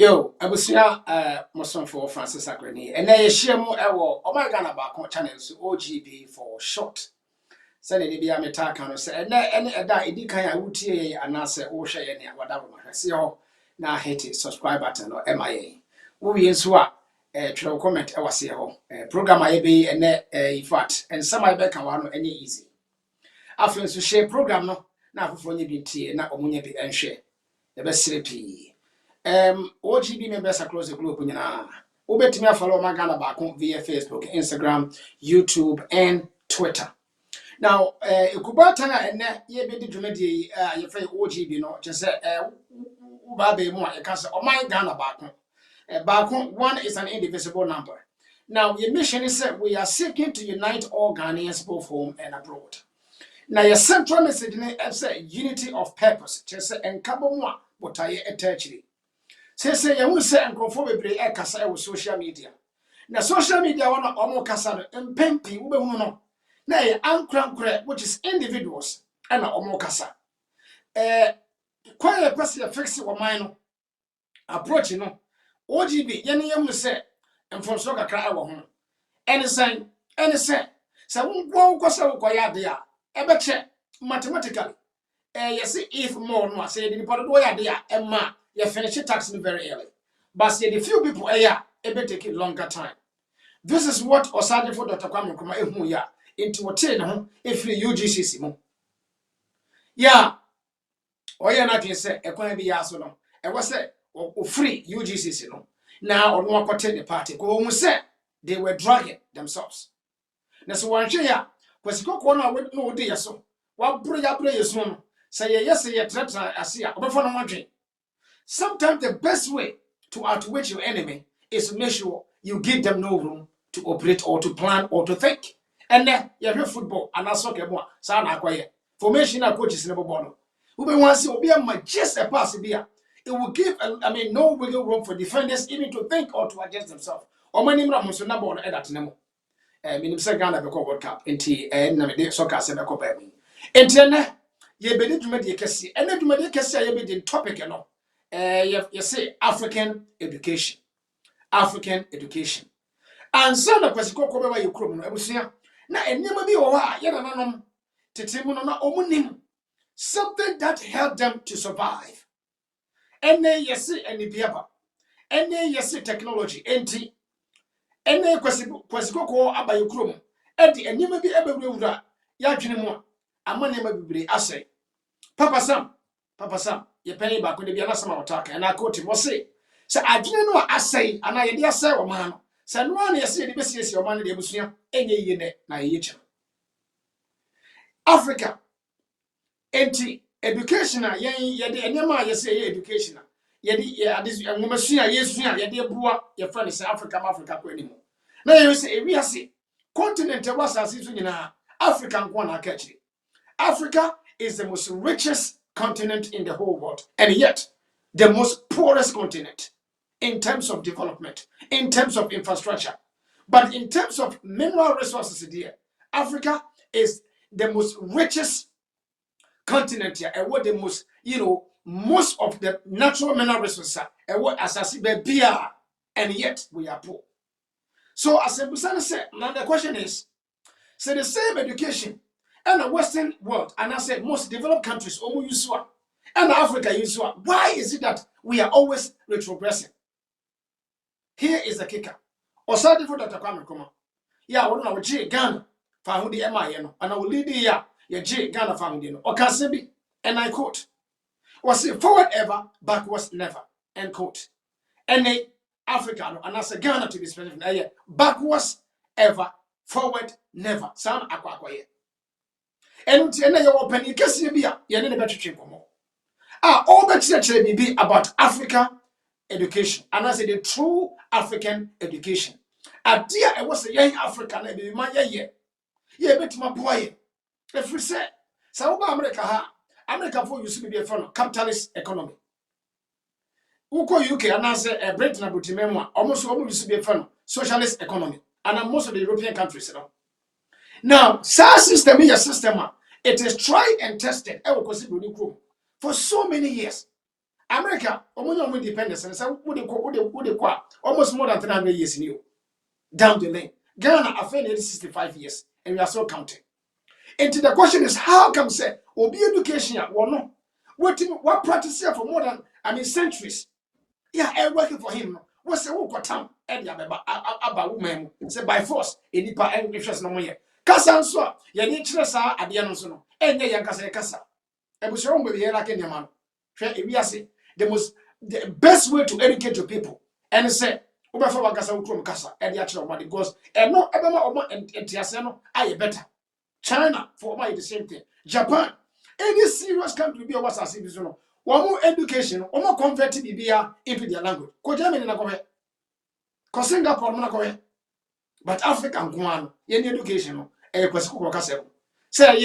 Yo, abusia moson for Francis Akrani. And na share mo ewo o my Ghana ba channel so OGB for short. Say na bia meta kan no say and eda edi kan a wutie ye anase wo hwe ye ne wada wo hwese ho na hit subscribe button no MIA. Wo wi nso a twerɛ comment e wase ho. Program aye be ene in fact and some I be kan wa no enye easy. After nso share program no na afofo nye bi tie na omunye bi enhwe. E be sire pii. OGB members across the globe nyina wobetumi follow my Ghana back via Facebook, Instagram, YouTube and Twitter. Now ekubata na ene ye be di dwumadi ye frɛ OGB no je sɛ ba be mu a ye ka sɛ o my Ghana back one is an indivisible number. Now your mission is that we are seeking to unite all Ghanaians both home and abroad. Now your central message is unity of purpose. Je sɛ enkabo mu a botaye etachiri. Say you say nkrofo bebre e kasa e social media. Na social media wana omo kasa no empempi wo behu no. Na e ankrankre which is individuals and omo kasa. Kwai person ya fix wo man no approach no. OGB yene yemu say mfonso kakra e wo ho. Any say wo kwasa wo koya de a e be che mathematically. Yes if more no say the part do ya de a e ma you finish taxing very early. But say the few people it may take a longer time. This is what Osaje for Dr. Kwame Nkrumah ehu ya into obtain ho if you UGCC mo. Yeah, oya na tin say ekwan bi ya so no. E was say o free UGCC no. Now on one quarter the party ko mu say they were dragging themselves. Na so wan hwe ya kwasiko ko na no de yeso. Wa bro ya yeso no. Say yes ye tratra ase a obefo no madwen. Sometimes the best way to outwit your enemy is to make sure you give them no room to operate or to plan or to think. And then you have football and that's okay. Formation and coaches never born. We want to be just a pass here. It will give no wiggle room for defenders even to think or to adjust themselves. Or many Ramus na born at Nemo. Minim Ghana beko World Cup nti na me soccer se beko ba mi. Enti na ye be de dwumadi kese. Ene dwumadi kese ye be the topic no. You say African education. African education. And some of us go over your chrome. I was here. Now, and never be over. Yana Titimuno omunim. Something that helped them to survive. And then you see any biaba. And then you see technology. Enti. And then kwasiko aba your chrome. And never be able to ya jinimo. Amane mabibri asay. Papa Sam. Ye penny back with the Biana Sama attack, and I quote him, was say, I know I say, and I dare say, oh man, San Juan, you see the business your money, the Busia, any unit, na each. Africa, anti educational, yet any man, you say educational. Yet, this woman, yes, ya dear Bua, your friend is Africa anymore. Now you say, we are see, continent was as if in African one, I catch it. Africa is the most richest continent in the whole world, and yet the most poorest continent in terms of development, in terms of infrastructure. But in terms of mineral resources, dear, Africa is the most richest continent here, and what the most, most of the natural mineral resources are, and what as I see, and yet we are poor. So as I said, now the question is, so the same education and the Western world, and I said most developed countries almost use one, and Africa use one. Why is it that we are always retrogressing? Here is the kicker. Osadi for Dr. Kwame Nkrumah. Yeah, we know G Ghana found the MIN, and I will lead the year. G Ghana found the Okasebi, and I quote: "Was it forward ever, backwards never." End quote. And the Africa, and I say Ghana to be specific, backwards ever, forward never. Some aqua. And you open your case, you need a better chimpo. All the church be about Africa education. And I say the true African education. A dear, I was a young African, I be my year. Yeah, bet my boy. If we say, South America for you to be a friend of capitalist economy. Uko UK, and I say a Britain about memoir, almost used to be a friend of socialist economy. And most of the European countries, Now, SARS system is a system. It is tried and tested for so many years. America, omo independence, and so would almost more than 300 years in you. Down the lane. Ghana, I find 65 years, and we are still counting. And the question is, how come say, obi education, or no? What practice here for more than, centuries? Yeah, and working for him. What's the work time? And about women, say by force, in the part and interest no more. Kasa so, ya ni chire sa ade no so no. Enye ya kasa. E bu so mbe ye like nyama no. Hwe e wiase, the best way to educate your people. And say, obefa wa kasa utrom kasa, e dia chire omade because e no ebema omo entiase no aye better. China for my the same thing. Japan, any serious country be was as if no. One more education, one more convert Bibia into their language. Ko Germany na ko he. Ko Singapore na ko he. But African one, any education no e kwesi ko ka se. Say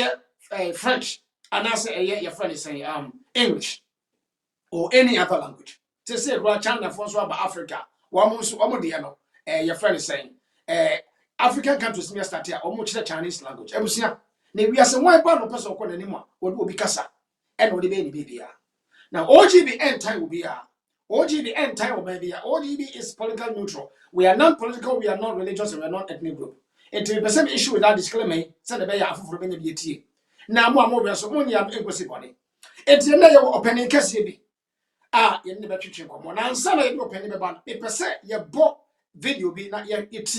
ye French and I say your friend is saying English or any other language. Say China for so about Africa. One more de no your friend is saying African countries me start here almost the Chinese language. Ebusia na we say why ba no person ko nanim a wo obi kasa e no de be ni bibia. Now OGB end time will be OGB end time will be OGB is political neutral. We are not political, we are not religious, and we are not ethnic group. And to the same issue with that disclaimer, send the bear for many BT. Now more so only am impossible. It's a layer opening Cassidy. You never teach him come on. And some of you opening the band. If I say your book video be not yet it's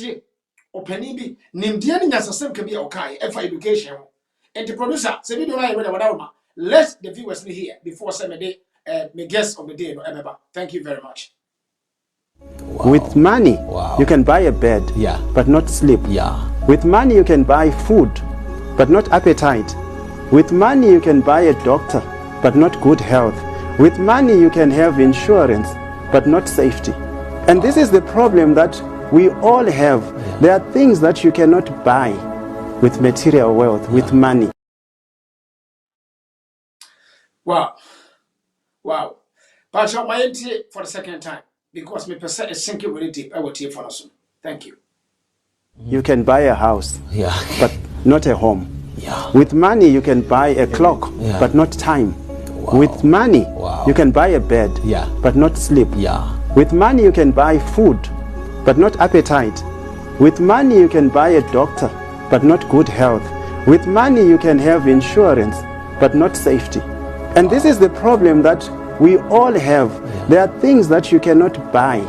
opening be Nimdian as a same can be okay for education. And the producer, say we don't know whatever. Let the viewers hear before Sunday, my guest of the day, no Emma. Thank you very much. Wow. With money, you can buy a bed, but not sleep. With money, you can buy food, but not appetite. With money, you can buy a doctor, but not good health. With money, you can have insurance, but not safety. And this is the problem that we all have. There are things that you cannot buy with material wealth, with money. Wow. But my entry for the second time, because my percent is sinking really deep. I will take for us. Thank you. You can buy a house, but not a home. With money, you can buy a clock, but not time. With money, you can buy a bed, but not sleep. With money, you can buy food, but not appetite. With money, you can buy a doctor, but not good health. With money, you can have insurance, but not safety. And this is the problem that we all have. There are things that you cannot buy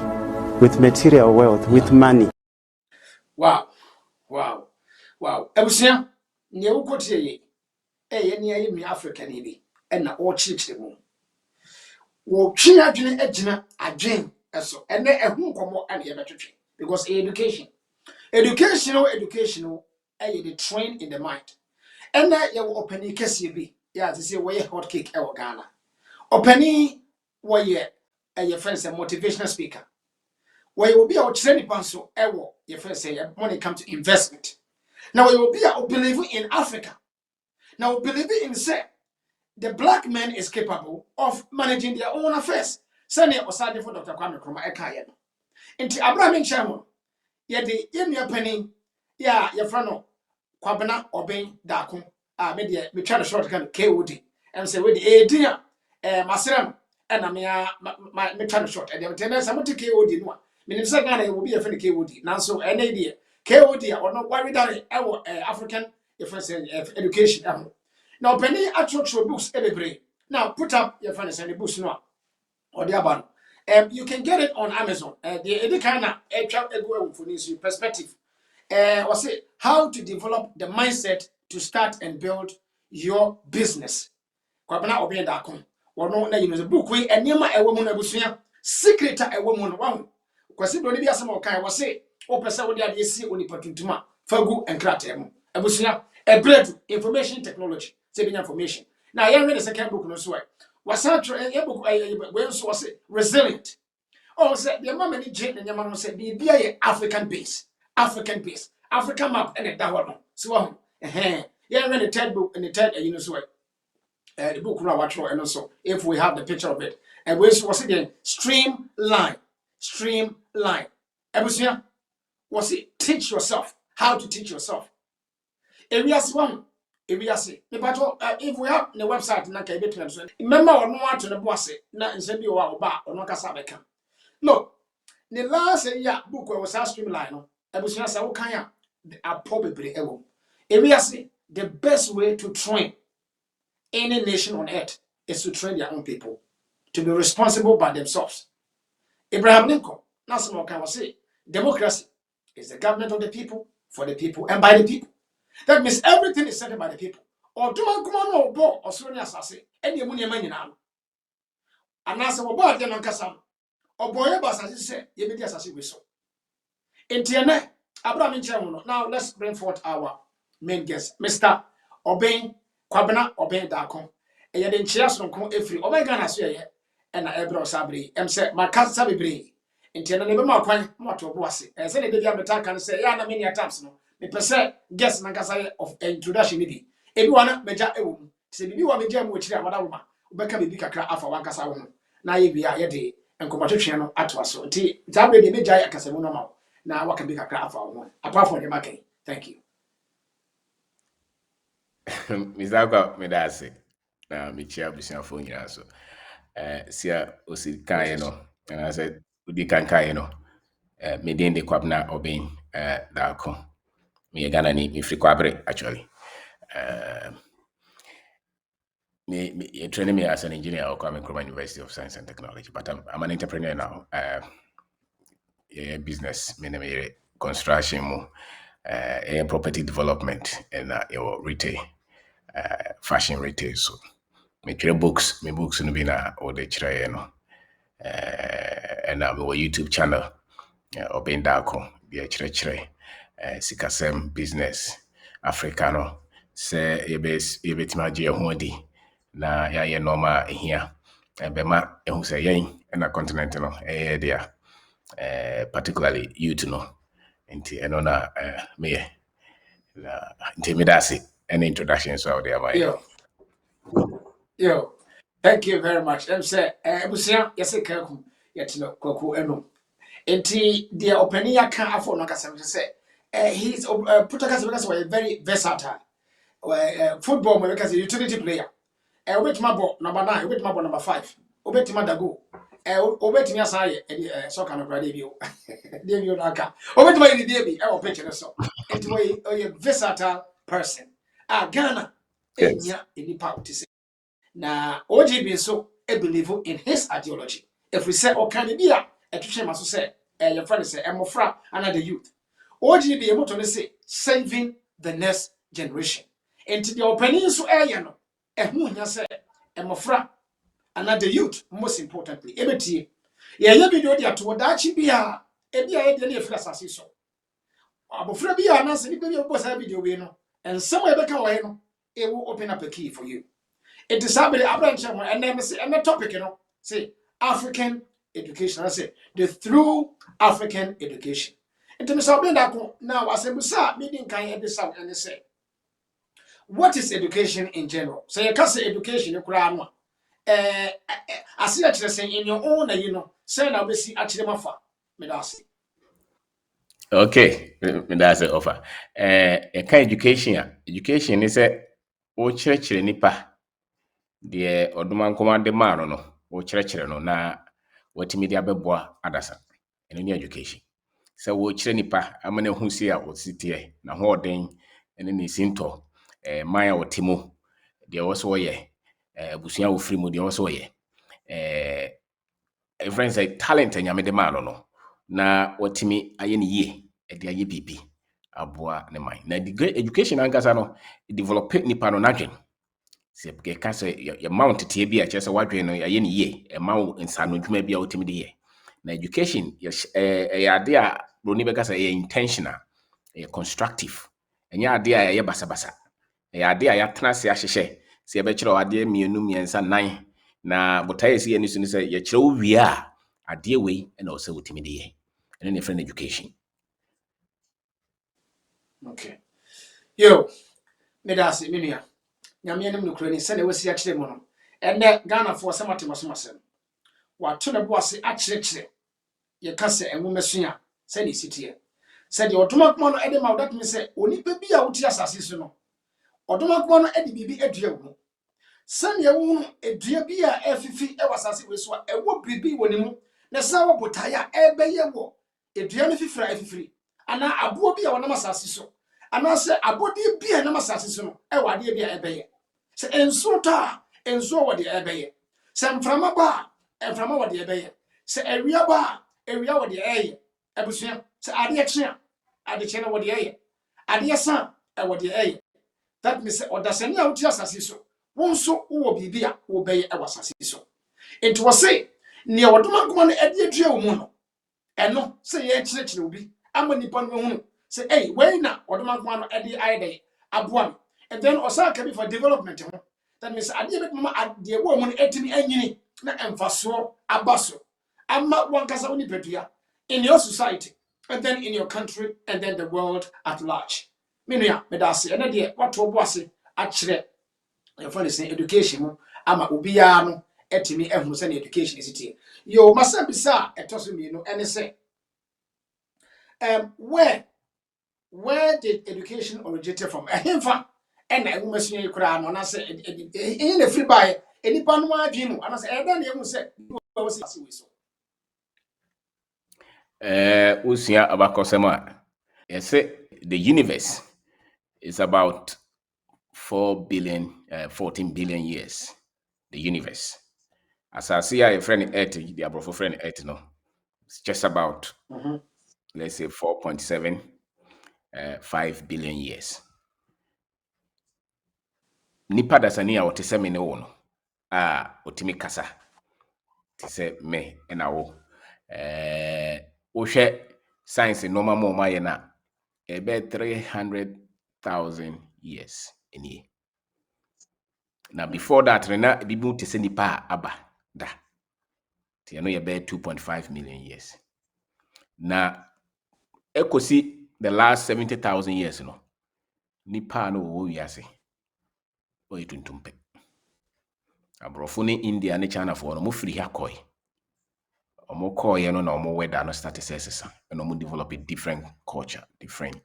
with material wealth, with money. Wow. Ebusia, nye ukotie ye. Ye ni mi Africa ni bi. E na o chichire mu. Wo twi adwene agina adwen eso. Ene ehun komo ane ye betwetwe because education. Educational the train in the mind. And that you open case be. Yeah, to say where hot cake e Ghana. Opening where your friends a motivational speaker. Where you will be a training panso ewo your friends say when it comes to investment. Now you will be a believe in Africa. Now believe in say the black man is capable of managing their own affairs. Send it osade for Dr. Kwame Nkrumah ekaye no. Nti Abraham Nchemo ye de ye penny ya your friend Kwabena Oben Dako me try to short kind KOD and say with the idea Masram and me try to short and them some KOD no meaning say Ghana will be a friend KOD now so an idea KOD or not worry that our African education now penny actual books every now put up your friends and the books no or the other you can get it on Amazon the kind of for this perspective was it how to develop the mindset to start and build your business. Kwabena obi ndakon. Wono na use book we enema ewo mu na busua secret ewo mu no wan. Kwasi do ne bi asem okan was it o pese wo de ade si onipa tuntuma fagu enkrata mu. Abusua bread information technology saving information. Now you read the second book no so was that a book we so was resilient. Oh say the mama ni je na nyama no say be African base. African map and that one. So yeah, read the third book and the third the book now watch and also if we have the picture of it. And we was again streamline. Was it teach yourself how to teach yourself. Areas one if we say if we have the website na ka ebetuna so remember ono ato ne boase na nsem bi wa oba ono kasa beka look the last year book was a streamline no ebusua sa wo kan a probably ewo if we say the best way to train any nation on earth is to train their own people to be responsible by themselves. Abraham Lincoln, that's what I say. Democracy is the government of the people, for the people, and by the people. That means everything is set by the people. Or do I come on or bo or Sonia Sassy, any money money now? And as a boy, then on Cassam, or boy, as I said, you be just as we saw. In Tiana, Abraham in Chamuno. Now let's bring forth our main guest, Mr. Obeng Kwabena Obeng Dakon. And yet in Chias no come every Omega Nasia and a Ebro Sabri. Say, my cousin Sabri. In Tiana, never more quite more to Bossy. And say, the baby attack and say, yeah, many attempts no. Me per se, guess Nankasa of introduction. Everyone, Major Ewu. Say, you want me jam which I would become a big craft for one Casa. Now you be a day and competition at us. So, Zabri the Major Casamono. Now, what can be a craft for one? Apart from the market. Thank you. Mizaka medase na michia busiafo nyina so sia osika no and I said udi kanka no me den de Kwabena Obeng Dakon me Ghana ni me free Kwabre actually me training me as an engineer at Kwame Nkrumah University of Science and Technology, but I'm an entrepreneur now. Business me construction mo property development and retail fashion retail. So me create books no be na o de kire no and my YouTube channel Obeng Dakon be kire sikasem business africano se yebetima je ho di na ya normal here bema ehu se yen na continent no dia particularly youth no nti eno na me na intimidasi an introduction so there my Yo, thank you very much. I'm say, Busia, yes, I can yet no cocoa eno. Enti the opening ya can afford no case say, he's Portuguese because we're very versatile. Football because a utility player. Obet my ball number 9, obet my ball number 5. Obet my dago. Obet me aside soccer no brother you. Debut naka. Obet my baby, I will pitch so. Enti we a versatile person. Ghana enya any power to say. Na OGB so believe in his ideology. If we say okay be a etwehwe maso say your friend say emofra another youth. OGB emoto ne say saving the next generation. Enti the opening so no ehu nya say emofra another youth most importantly ebetie ye video dia to dachi bia ebia ye de na efira sase so. Abofra bia na se ni bia obo sa video we no and somewhere beka we no it will open up a key for you. It is happening and then say and the topic say African education. I say the through African education. It is Obeng Dakon now as a busa meeting kind of this and say what is education in general? So you can say education you could I see that you're saying in your own say now we see actually mafa medasi. okay me that's the offer education is a o chire nipa de oduma nkoma de ma no wo kire no na watimi de abeboa adasa eno ni education so wo kire nipa amana hu si a wo sitie na ho oden ene ni sinto maya wotimo de wo so ye abusua wo free mu de wo so ye friends say talent nyame de ma no na watimi aye ni ye e de aye bibi aboa ne man na the great education ankasa no develop nipa no nadwen se ka se your mount tie bi a chese wadwen no ye ne ye e ma insano dwuma bi a otimi de ye na education ya ade a broni be ka se ye intentional ye constructive enya ade a ye basa ya ade a ya tena se ahyehye se ye be kire ade mienu miensa nan na botaye se ye ni su ni se ye kire wo wie a ade we na o se otimi de ye ene ne friend education. Okay. Yo, medasi minia. Nyame anim no kura ni sɛ na wasi akyerɛ mu no ɛnɛ Ghana for sɛ matemasomasɛm wato ne bo ase akyerɛkyerɛ yɛ ka sɛ enwomesua sɛ ne sitie sɛ de otomakoma no ɛde ma that means sɛ onipa bi a wotia asase so no Odomakwa no edi bibi adua wo. Sanya wo adua bi a efifi e wasase we so e wo bibi woni mu. Na sa wo botaya ebeye wo adua no fifira efifiri. Ana abo bi a wonam asase so. Ana se abodi bi a nam asase so no e wade bi a ebeye. Se enso ta enso wo de ebeye. Se mframa ba mframa wo de ebeye. Se ewia ba ewia wo de eye. Ebusua se ade kye ade kye no wo de eye. Ade san e wo de eye. That means odasani a wuti asase so wonso wo bibia wo beye e wasase so. Enti wo se ne odomakoma no ade adua wo mu no eno se ye kyerɛkyerɛ obi ama nipa no hunu se wey na odomakoma no ade ayede aboa me. And then osa ka bi for development ho. That means ade be mama ade wo mu no etimi anyini na emfaso abaso ama wankasa woni pedua in your society and then in your country and then the world at large. Minua medase ene de wato bo ase a kyerɛ for say education mu ama obiya no etimi ehunu say education is it. Yo masabisa etoso mi no ene say where did education originate from? Ehemfa ena ehumasuye kura no na say in the free by enipa no adwi mu ana say eda na ehun say wo say we so. Usia abakosema. Yes, the universe is about 14 billion years. The universe. As I see a friend Earth, the above friend Earth, no, it's just about let's say 4.75 billion years. Nipa dasani a wote se me ne wo no. Otimi kasa. Ti se me na wo. Wo hwe science normal mo ma ye na about 300,000 years any. Now before that, rena bibu te se nipa aba da. Ti ano ye about 2.5 million years. Na ekosi the last 70,000 years no. Nipa no wo wiase. O yituntumpe. Abrofo ne India ne China for no mo free ha koi. Omo koi no na omo weather no start sesa. And omo develop a different culture, different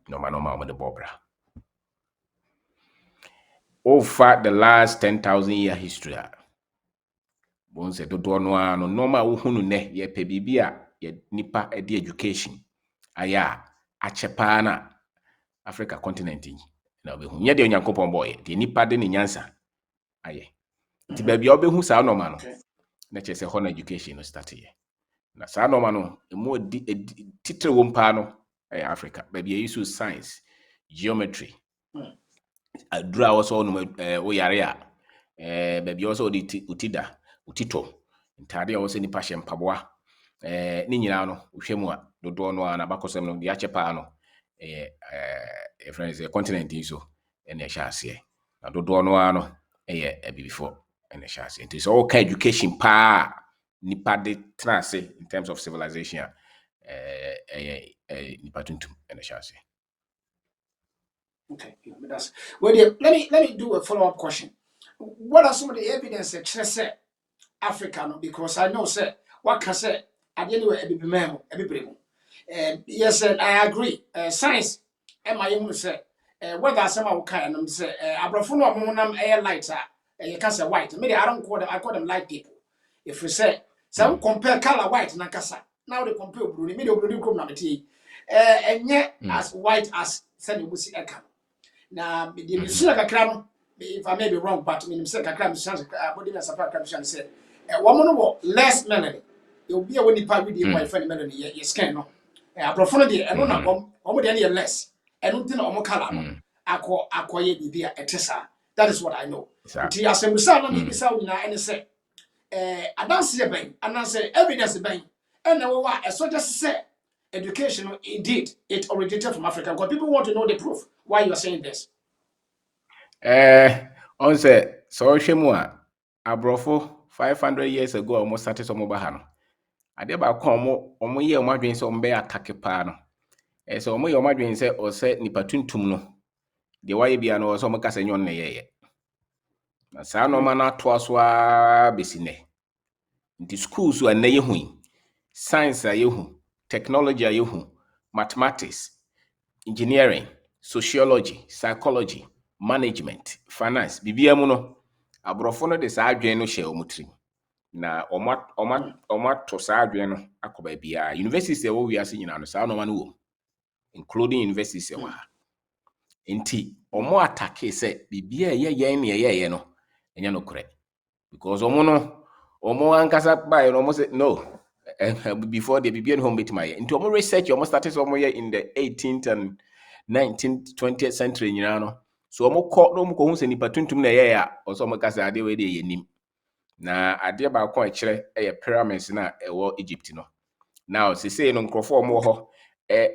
normal omo the bobra. Over the last 10,000 year history. Bon se dodo no ano normal wo hunu ne ye pe bibia ye nipa e di education. Aya achepa na Africa continent na obehu. Nye de Onyankopon boy, de nipa de ne nyansa aye. Ti ba bia obehu sa normal no. Na chese ho na education no start here. Na sa normal no emo titre wo mpa no Africa. Ba bia use science, geometry. Adura also no wo yare a ba bia also utida, utito. Ntade a wo se nipa hye mpaboa. Ni nyina no hwemu a dodo no na bakosem no dia chepa no friends continent so ene hye ase. Na dodo no ano before and chance. It is all kind of education pa nipa de trance in terms of civilization nipa tuntum and chance. Okay, that's well. Let me do a follow-up question. What are some of the evidence that say Africa? No, because I know say what can say at the anyway yes, and I agree. Science, am I able to say whether some of kind of say Abrafuno amonam air lighter. You can say white. Maybe I don't call them. I call them light people. If we say some compare color white na kasa, now they compare blue. Maybe blue come na beti. And yet as white as send you see eka. Now the see like a crown. If I may be wrong, but I mean say a crown chance. Body na support crown say. Woman wo less melody. You be a when you part with the white friend melody. You scan no. Abrofo de eno na omo de na less. Eno tin na omo color no. Akoye bibia etesa. That is what I know. Ti asembusa na bibisa wina ene say adanse ben ananse evidence ben ene wo wa eso just say education indeed it originated from Africa because people want to know the proof why you are saying this. On say so hwemu a abrofo 500 years ago almost started some oba no ade ba kwa omo ye omo adwen se omo be atake pa no so omo ye omo adwen se o se nipa tuntum no de waye bia no so omo kasa nyon na ye na sa no ma na to aso a besine nti schools wa na ye hu science a ye hu technology a ye hu mathematics engineering sociology psychology management, finance, bibia mu no aborɔfo no de saa adwen no hyɛ ɔmo tirim. Na ɔma to saa adwen no akɔ baabiara. Universities ɛwɔ wiase nyinaa no saa nɔɔma no wɔ, including universities ɛwɔ ha. Nti ɔmo attack sɛ bibia ɛyɛ yɛn ne ɛyɛ no ɛnyɛ no korrect, because ɔmo ankasa by no ɔmo say no. Before the bibia no home bit my into ɔmo research ɔmo started ɔmo yɛ in the 18th and 19th 20th century nyinaa no. So ɔmo kɔ no ɔmo kɔ hu sɛ nipa tuntum na ɛyɛ a ɔsɛ ɔmo kasa ade we de yɛ nim. Na ade ba ko ɛkyerɛ ɛyɛ pyramids na ɛwɔ Egypt no. Now say no nkrɔfo ɔmo hɔ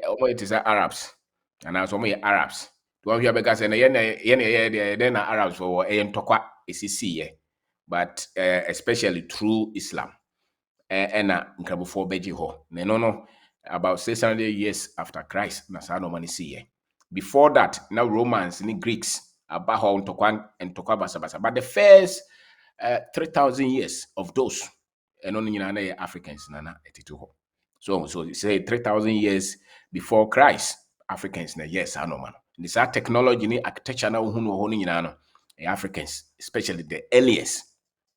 ɔmo it is Arabs. And as ɔmo yɛ Arabs. To ɔhwɛ bɛka sɛ na yɛ na Arabs for ɛyɛ ntɔkwa esisi yɛ. But especially through Islam. Ɛna nkrabofo bɛgye hɔ. Na no about 600 years after Christ na saa no man see. Before that, now Romans and Greeks aba hɔ ntɔkwa basabasa. But the first 3,000 years of those and only nyina Africans nana etito hɔ. So say 3,000 years before Christ, Africans na yes ano man. This our technology ni architecture na hunu hɔ no nyina no Africans, especially the earliest,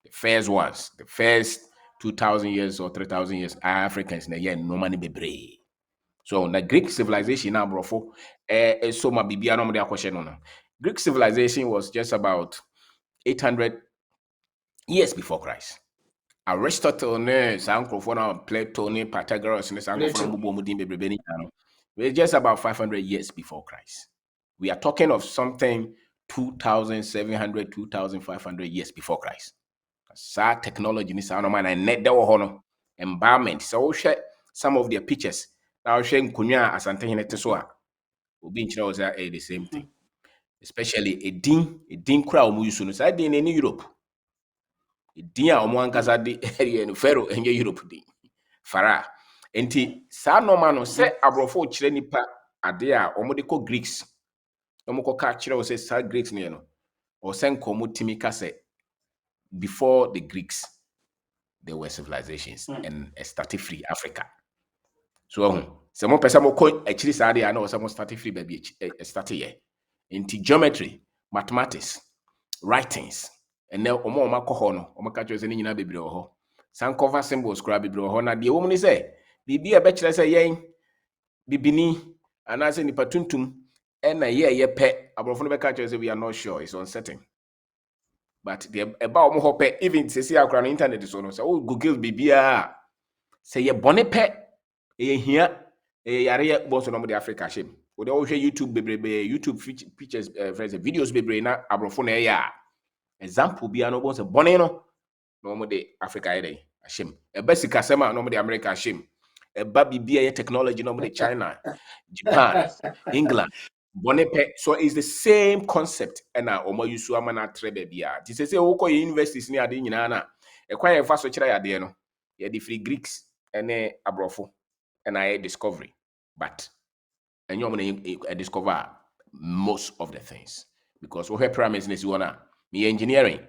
the first ones, the first 2,000 years or 3,000 years Africans na no money bebree. So the Greek civilization now brofo so ma bibia no de akwhye no. Greek civilization was just about 800 years before Christ. Aristotle ne sankrofo na Plato ne Pythagoras ne sankrofo na bubu mudin bebrebe ni no. We're just about 500 years before Christ. We are talking of something 2,700 2,500 years before Christ. Sa technology ni sa no man and net de wo ho no environment. So we share some of their pictures. Now share nkonwa asante hene te so a obi nkyerɛ wo sɛ the same thing. Especially a din kura omu yusu no sa din in Europe. A din a omu ankasa de no Pharaoh enye Europe din. Pharaoh. Enti sa normal no sɛ abrofo kyerɛ nipa ade a omu de kɔ Greeks. Omu kɔ ka kyerɛ wo sɛ sa Greeks ne no. O sɛ nkomo timi ka sɛ before the Greeks there were civilizations and started free Africa. So some person mo ko actually sade ya na some started free baby started here. Into geometry, mathematics, writings, and now omo ko ho no omo ka kyerɛ sɛ nyina bebre wo ho. San cover symbols kura bebre wo ho na de wo mu ni sɛ bibi e be kyerɛ sɛ yɛn bibini anase nipa tuntum na ye pɛ abrofo no be ka kyerɛ sɛ we are not sure, it's uncertain. But the about omo ho pɛ even say akura no internet so no so Google bibia say ye bone pɛ ehia yare bo so no de Africa shem. We dey hwɛ YouTube bebrebe YouTube pictures videos bebrebe na abrofo na ya example bia no bo so bone no no de Africa yare ashem. Eba sika sema no de America ashem. Eba bibia ye technology no de China, Japan, England. Bonepe, so it's the same concept and omo yusu amana trade bia. Ti say wo kɔ universities ni ade nyina na e kwa ye fa so kyerɛ ade no. Ye di free Greeks ene abrofo and I discovery. But and you want to discover most of the things because we have pyramids in one me engineering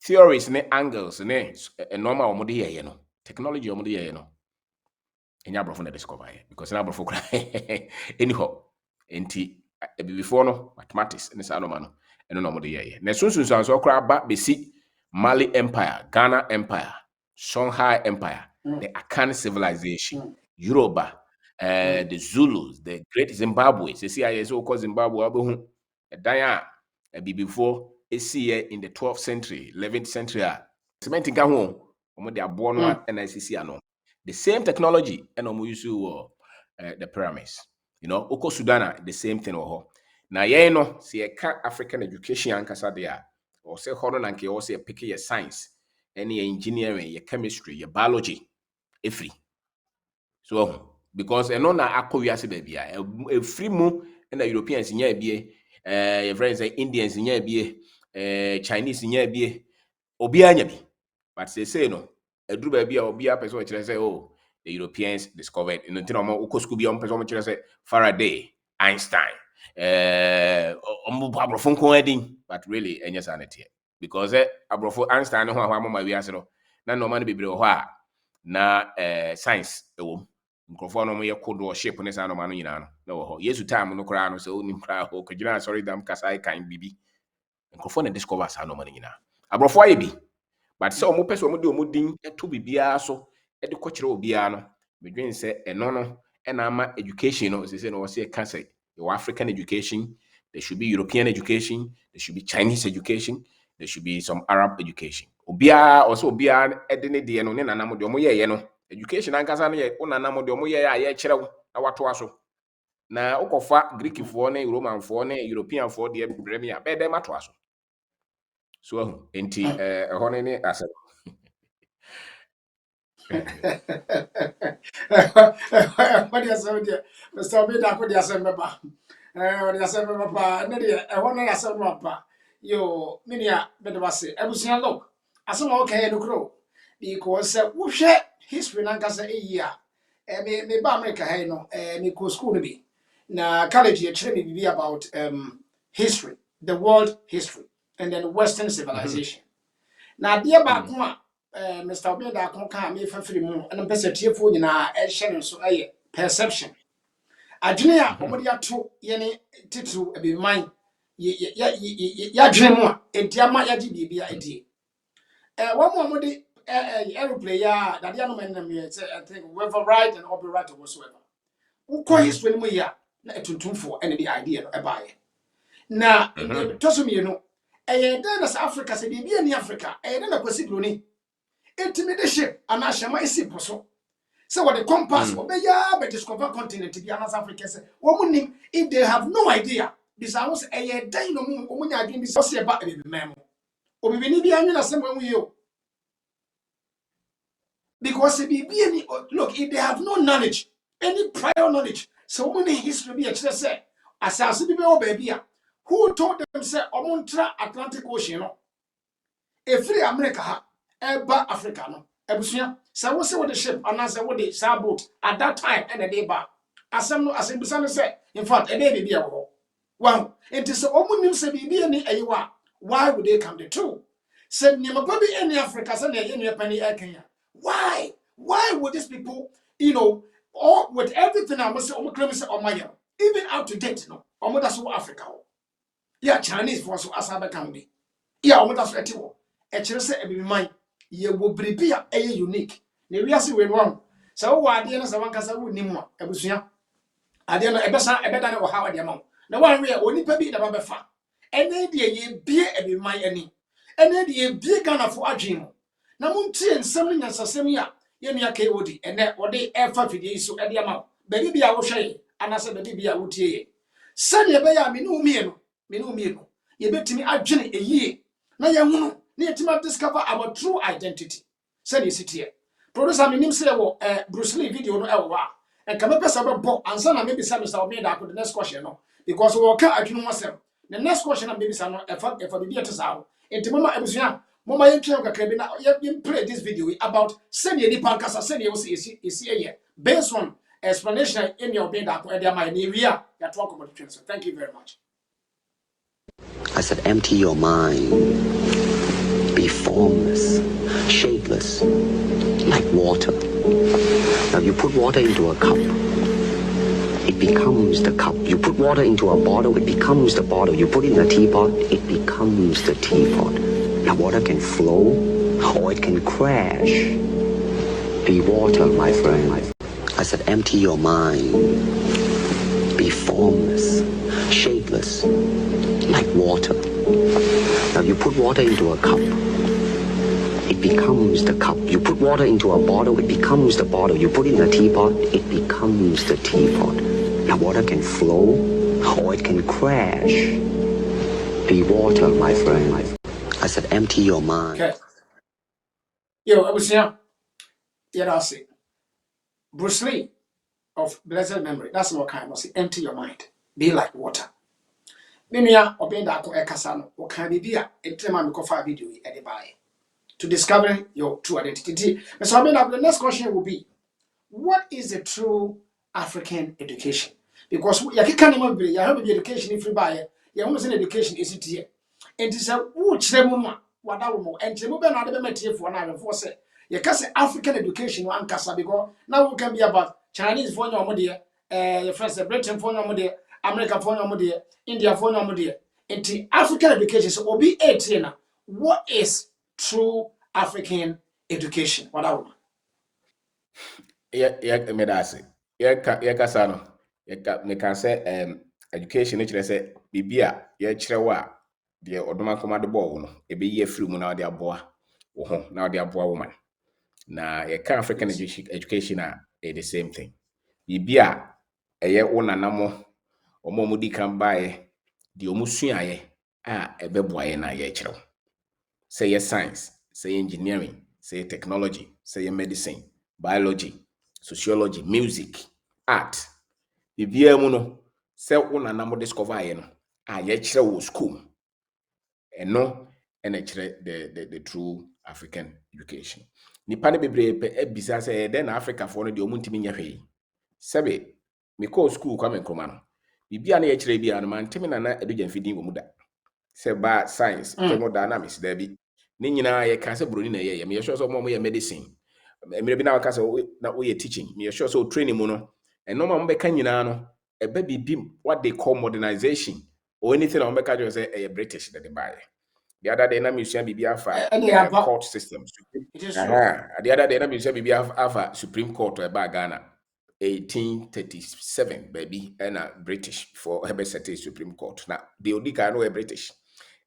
theories ne angles ne normal omo de ye no technology omo de ye no enya abrofo na discover because na abrofo kra anyhow enti before no mathematics ne sa no ma no eno no omo de ye na sunsun so kra ba besi Mali Empire, Ghana Empire, Songhai Empire, the Akan civilization, Yoruba, the Zulus, the Great Zimbabwe. See, I so called Zimbabwe. Daya be before here in the 12th century, 11th century. Cementing home, they are born one and ICC no. The same technology and use the pyramids. You know, Oko Sudana, the same thing. Now, yeah, no, see, African education and Casadia. Or say hono nanke or say pick your science, any engineering, your chemistry, your biology, free. So because no na akowiase baby a free mu and the Europeans nya bie your friends say Indians nya bie Chinese nya bie obi anya bi. But say no eduru baby a obi a person kire say oh the Europeans discovered you know tin omo ukosku bi omo person kire say Faraday, Einstein abrofo nko adin but really enya sanity because abrofo Einstein ho ahwa mama wi ase no na no man bebre ho a na science ewom nkrofo no mo ye kodo ship ne sa no ma no nyina no na wo ho yesu time no kra no so onim kra ho kagina sorry dam kasai kan bibi nkrofo na discover sa no ma no nyina abrofo aye bi but so omo pese omo de omo din to bibia so e de ko kire obia no medwen se eno no e na ama education no se no se ka say your African education, there should be European education, there should be Chinese education, there should be some Arab education. Obia also obia edene de no ne nanam de omo ye no education ankasa no ye onanam de omo ye a ye kire wo na wato aso na ukofa Greek fo ne Roman fo ne European fo de bremia be dem ato aso so enti ho ne ase What you say there? Mr. Obeda ko dia say meba. What you say meba na de ho na say meba. Yo, minia be de wase. Ebusia look. Asem okay no kro. Because wo hwe history na nkasa eyia. Me ba America hey no, me ko school no bi. Na college ye chere me bibi about history, the world history and then western civilization. Na de ba ko a Mr. Obeda ko ka me fafiri mu na mpese tiefo nyina e hye no so aye perception. Adwene a omodi ato ye ne titu ebiman ya dwene mu a entiama ya di bibia edie. One more omodi aeroplane ya that ya no man na me say I think whether right and or right or whatsoever. Ukọ history mu ya na etuntumfo ene the idea no ebaye. Na toso mi no dan na Africa se bibia ni Africa dan na kwasi broni. Intimidation and ashama isi poso. So what the compass obeya be discover continent bi anas Africa say womunim if they have no idea this I was a dan no mu omunya adwen bi se ba e memo. Obibini bi anyu na se mu yo. Because look, if they have no knowledge, any prior knowledge, so many history be actually say asase bi be o baby a who told them say omontra Atlantic Ocean no e free America ha eba Africa no ebusua say wo say wo the ship and say wo the sailboat at that time and dey ba asem no asem bisa no say in fact e dey bibi e wo wow it is omunim say bibi ni ayiwa why would they come the two say nyama bi any Africa say na ye pani e Kenya. Why? Why would these people, all with everything I must say, claim say, oh my, even out to date, no, that's what Africa. Yeah, Chinese for so Asaba can be. Yeah, that's what it was. Actually, say, every mind, you will be a unique. We are saying wrong. So, why the other one can would name one, a busia. I don't know, a better or how I amount. The one we are only baby the Baba fa. And then the be every mind any. And then the big gun for a dream. Na muntie nsem nya sasem ya ye nua kai wodi ene wode efa fidie so ede ama bari bia wo hwe anase bari bia wo tie ye sane ye be ya me ne umienu ye betimi adwene eyie na ye hunu na ye tima discover our true identity sane sitie producer me nim se wo Bruce Lee video no e wo a enka me pesa be bo ansa na me bisa Mr. Obeda ko the next question no because wo ka adwene ho asem the next question na me bisa no efa bibia to sawo enti mama ebusua Mama yentwe kakra bi na you play this video about send ye nipa nkasa send ye esi based on explanation in your being that e dey my area ya talk about the so thank you very much. I said empty your mind, be formless, shapeless, like water. Now you put water into a cup, it becomes the cup. You put water into a bottle, it becomes the bottle. You put it in a teapot, it becomes the teapot. Now water can flow or it can crash. Be water, my friend. I said empty your mind. Be formless, shapeless, like water. Now you put water into a cup. It becomes the cup. You put water into a bottle, it becomes the bottle. You put it in a teapot, it becomes the teapot. Now water can flow or it can crash. Be water, my friend. I said, empty your mind. Okay. Yo, I was here. Yeah, I see. Bruce Lee of blessed memory. That's what kind. I say, empty your mind. Be like water. Minya obenda ko ekasano. O kan bibia etema me ko fa video e de bae. To discover your true identity. So the next question will be, what is the true African education? Because you can't remember you have the education if you buy it. You want to education is it here. And it's a who chemu what that woman and chemu be na de be metie for na for say You can say African education one kasa because now we can be about Chinese for your money, your friends, Britain for your money, America for your money, India for your money. Into African education, so obi 18 na. What is true African education? What I want. Yeah, me da say. Yeah, kasa no. Me can say education actually say bibia yeah kyerɛ wa de odoma koma de bɔ no ebe ye free mu na de aboa wo ho na de aboa wo man. Na yeah ka African education the same thing. Bibia ɛyɛ wo nanamo omo di kan bae de omo suaye ebe boaye na ye kyerɛ. Say science, say engineering, say technology, say medicine, biology, sociology, music, art. Bibia mu no say una na mo discover aye no ye kyerɛ wo school. Eno ene kyerɛ the true African education. Nipa ne bebre ebisa say den na Africa for no de omuntimi nya hwee. Sebe me call school kwa me nkroma no. Bibia na ye kyerɛ bia no man temi na eduja mfidin wo mu da. Say ba science, thermodynamics there be. Ni nyina ye ka say broni na ye me sure so mo ye medicine. Me bi na ka say na we teaching. Me sure so training mu no. And no man be ka nyina no e be bibim what they call modernization or anything on be ka just say British that they buy. The other day na me sure bibia fa court systems. The other day na me sure bibia fa Supreme Court e ba Ghana 1837 baby and British for have set Supreme Court. Now the odika no British.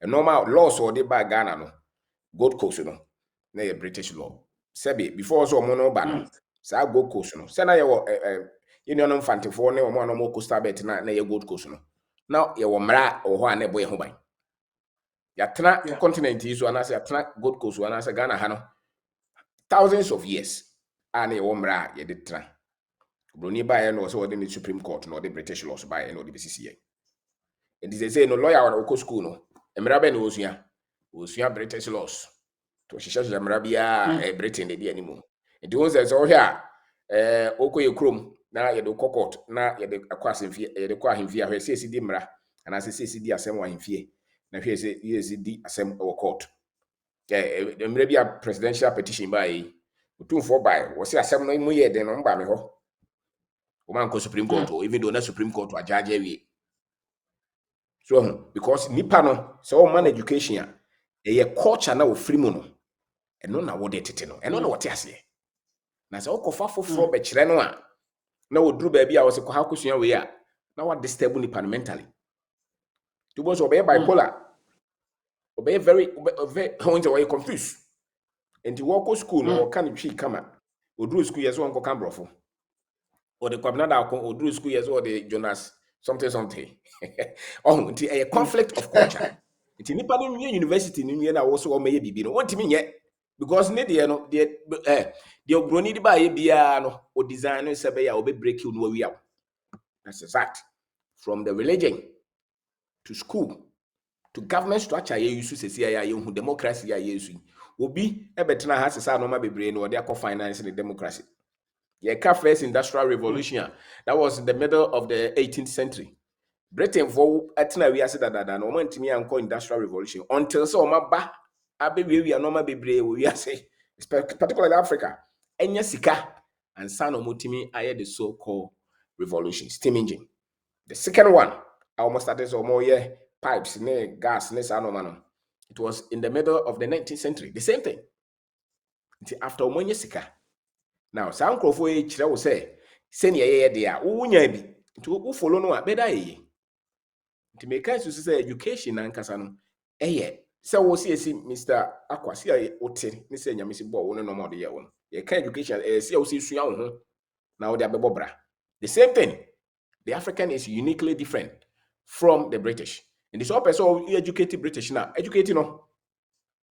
A normal laws or the by Ghana no Gold Coast no na ye British law. Sebi before so mo no ba no sa Gold Coast no. Se na ye wo union mfantefo ne mo no mo Coastal Belt na ye Gold Coast no. Now ye wo mra o ho ane boy ho ban. Ya tena continent yi so anase ya tena Gold Coast so anase Ghana ha no thousands of years ane ye wo mra ye de tena. Broni ba ye no so the Supreme Court no the British laws ba ye no the BCCA. And they say no lawyer or go school no. Emra be no osua British laws. To hihye so emra bia Britain dey anymore. And the ones that so here okoye krom na ye de court na ye de akwasemfie ye de kwa ahemfie ahwe se di mra ana se di asem wa ahemfie na hwe se ye di asem o court. Emra bia presidential petition ba yi otumfo bai wo se asem no mu ye de no mba me ho. O man ko Supreme Court or even though na Supreme Court wa judge we. So because nipa no so man education a culture na wo free mu no eno na wo de tete no eno na wo te ase na se okofa foforo be kire no a na wo duru ba bia wo se ko ha kosua we a na wa disturb nipa mentally to bo so be bipolar be very how is you confused and you walk to school no kan twi kama wo duru school yes won ko kan brofo or the kwabna da ko wo duru school yes or the Jonas something oh nti a conflict of culture nti nipa no nwie university no nwie na wo so o meye bibi no wontimi nye because ne de no de obroni di ba ye bia no o design no se be ya o be break you no wi aw. That's exact from the religion to school to government structure ye use sesi ya ye hu democracy ya ye use obi e betena ha sesa no ma bebre no de akọ finance the democracy. Ye ka first industrial revolution that was in the middle of the 18th century. Britain for etna we ase dada no man timi anko industrial revolution until so ma ba abe we no ma bebre we ase particularly Africa enya sika and san omotimi aye the so called revolution steam engine. The second one almost started so more pipes ne gas ne san no. It was in the middle of the 19th century the same thing until after omonye sika. Now san krofo e kire wo say sene ye de a wo nya bi to wo follow no a beda ye to make us say education and kasa no say wo see Mr. Akwasi a wote ni say nyame si bo wo no normal de ye wo ye kan education say wo see sua wo ho na wo de abebo bra. The same thing, the African is uniquely different from the British. And this all person you educate British now educating no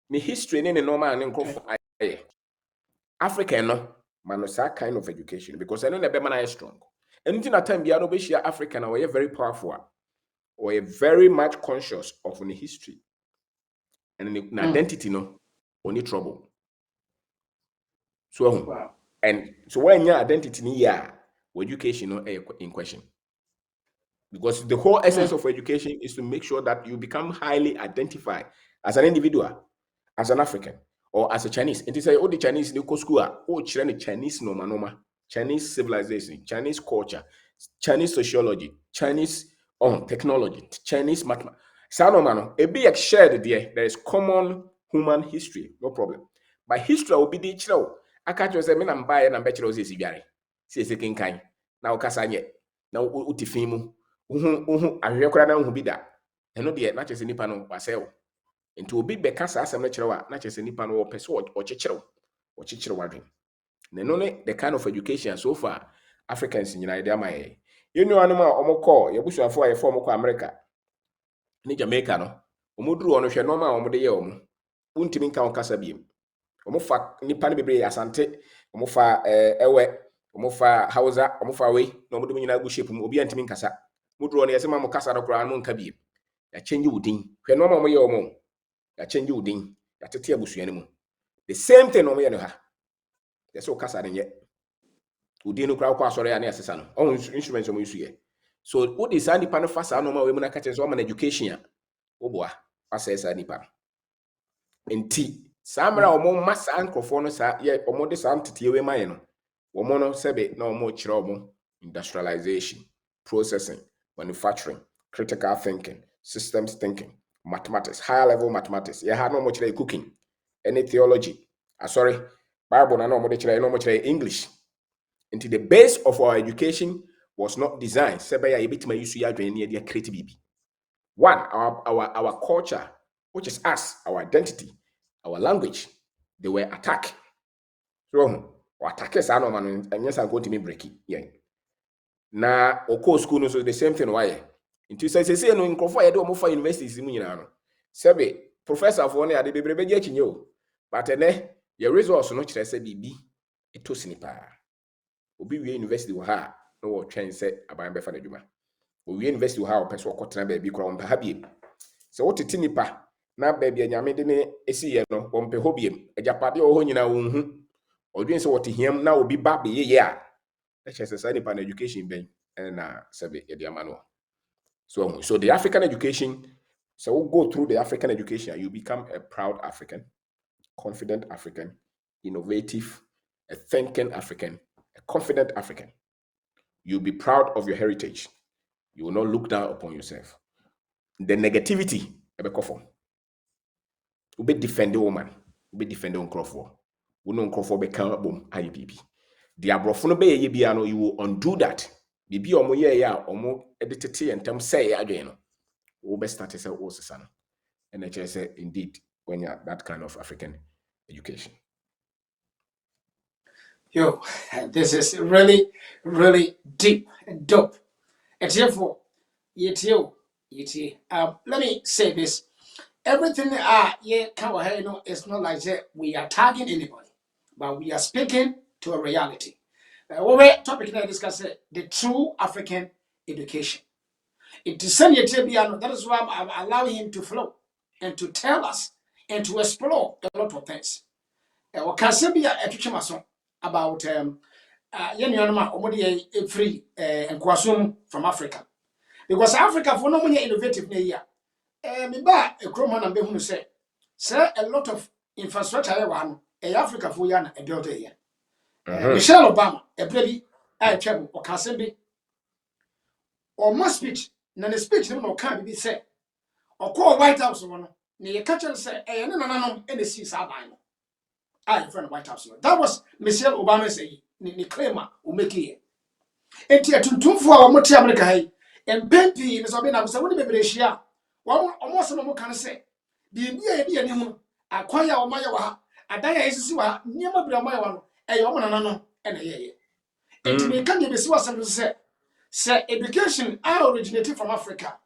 me history ne normal and nkofo African no man that kind of education because I know the man is strong. Anything at time no be share African or very powerful or very much conscious of the history and an identity no only trouble. So wow. And so when your identity ni education no in question. Because the whole essence of education is to make sure that you become highly identified as an individual, as an African. or as a Chinese. It is all the Chinese in school, Chinese norma, Chinese civilization, Chinese culture, Chinese sociology, Chinese technology, Chinese mathematics. Sanomano, a big shared there. There is common human history, no problem. But history will be the chill. I can't just say, I'm buying and bachelor's is very. Say, second kind. Now, Casanye. Now, Utifimu. I recognize who be that. And no, dear, not just any panel, myself. Into obi beka saa asem no kyerɛ na kyerɛ sɛ nipa no wɔpɛ so ɔkyekyerɛ wadwen na no ne the kind of education so far Africans nyina de ama yɛ yɛnu anom a ɔmokɔ yɛbusuafo a yɛfɔ ɔmokɔ America ne Jamaica no ɔmoduru ɔno hwɛ nɔma a ɔmode yɛ ɔmo wontimi nka ɔkasa biem ɔmofa nipa no bebree asante ɔmofa ɛwɛ ɔmofa Hausa ɔmofa we na ɔmode nyina gu shape mu obi antimi nkasa moduru ɔno yɛsɛ ma mo kasa no koraa no nka biem ya change wudin hwɛ nɔma ɔmo yɛ ɔmo ya change wudin ya tete abusuane mu the same thing no me no ha yes o kasa ne ye wudin no kra kwa asɔre ya na yɛsesa no ɔmo instruments ɔmo use ye so what is any pan fasa no ma we mu na ka kyerɛ so ɔmo na education a oboa fasa esa nipa enti samra ɔmo ma saa nkrofo no saa ye ɔmo de saa tete we ma ye no ɔmo no sebe na ɔmo kyerɛ ɔmo industrialization processing manufacturing critical thinking systems thinking mathematics, higher level mathematics. You have no much like cooking, any theology. Sorry, Bible no much like English. Until the base of our education was not designed. Sebaya yebit use ya near creative baby. One, our culture, which is us, our identity, our language, they were attacked. So attackers are no man and yes, I'm going to me break it. Yeah. Na oko school no so the same thing why. Into say no nkrofo ya de omo fa universities mu nyina no sebe professor for na ade bebrebe gye chinye o but ene ye resource no kire se bibi etosini pa obi wie university wo ha no wo twen se aban be fa na dwuma o wie university wo ha o pese okotena ba bi kro on pa ha biem se wo tete nipa na ba bi anyame de ne esi ye no wo mpe ho biem agyapade wo ho nyina wo hu odwen se wo te hiam na obi ba be ye a e chese sa nipa na education ben na sebe ye de amano. So the African education, so we'll go through the African education, you become a proud African, confident African, innovative, a thinking African, a confident African. You'll be proud of your heritage. You will not look down upon yourself. The negativity, you'll be defending woman, you'll be defending Crawford. You know Crawford be count boom IPP. The abrofono be ye biano, you will undo that. Bibi omo ye ya omo editete and tem say adwen no wo be start say wo sesa no and I say indeed when you are that kind of African education. Yo, this is really, really deep and dope. And therefore, let me say this. Everything it's not like that we are tagging anybody, but we are speaking to a reality. We're topic now discuss the true African education. It is that is why I'm allowing him to flow and to tell us and to explore a lot of things. Wakasebia etuchemaso about free and kwasum from Africa. Because Africa for no money innovative na here. Me ba a chroma and be say a lot of infrastructure one Africa for yana a build here. Michelle Obama, a pretty I travel or Kasembi or my speech, none speech no can be said. Or call White House one, near catch and say, no, any seas are mine. I friend White House. That was Michelle Obama say, ni claimer who make it. And yet to for our Moti America, and Pempi is a bit of a Brescia. One almost no more can say. The idea anymore. Acquire or Maya, a dia is near my one, a woman and a year. And to me, can you be so say, say education are originated from Africa.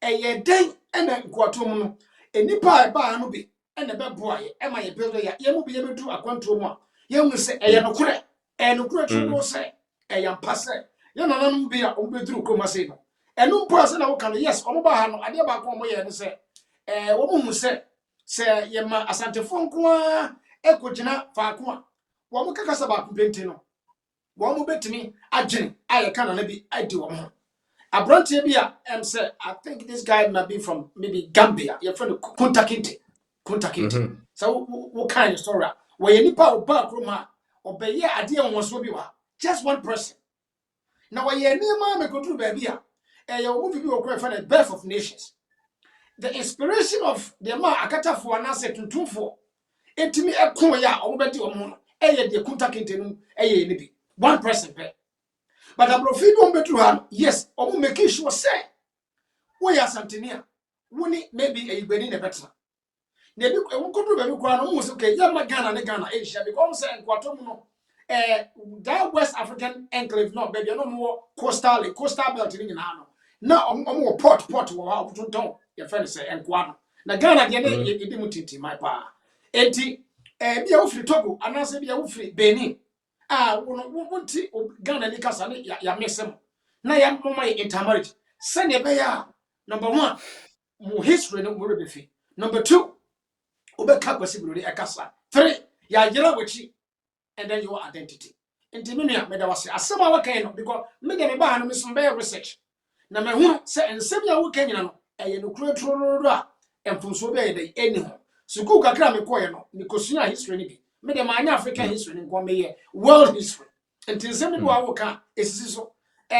A year day and then Guatum, a nipa ba no be, and a bad boy, and my builder, you will be able to a quantum. You will say, a yanocre, and no great will say, a young passer. You know, be a through Comasino. And no person I can, yes, Omabano, I never come away and say, a woman who said, say, Yama Asante Fonqua, Ecogena, Farqua. One more about Bentino. One more bet to me, I can't be, I do. A Brontibia, say, I think this guy might be from maybe Gambia, your friend Kunta Kinte. Kunta Kinte. So what kind of story? Where any power back room, obey ye idea was so be just one person. Now, where ye near mamma go to baby, and your movie will cry for the birth of nations. The inspiration of the ma akata for an asset to 2 4. Etimi ekon ya obedi omo eye de Kunta Kinte no eye ni bi one person pe but abrofi no betu ha yes omo make sure say we ya santenia woni maybe e gbeni ne betra na bi e wonkodo be bi kwa no mo so ke ya ma Ghana ne Ghana Asia because say nkwato mu no that West African enclave no baby no mo coastal belt ni nyina no na omo port wo ha otonton ye fe say nkwa no na Ghana de ne e di mutiti my pa enti bia wo firi Togo anase bia wo firi Benin wonti Ghana ni kasa ne ya mesem na ya mama intermarriage send be ya number 1 mo history no mo rebefi number 2 obeka kwasi bi ekasa 3 ya jira wachi and then your identity enti me nua me da wase asema wa kan no because me de me ba no me so be research na me hu se ensem ya wo kan nyina no eye no kuro troro a emfunso be ye dey eni ho suku kakra me koye no me kosua history ni bi me de ma anya African history ni nko me ye world history enti ensem ni wa wo ka esisi so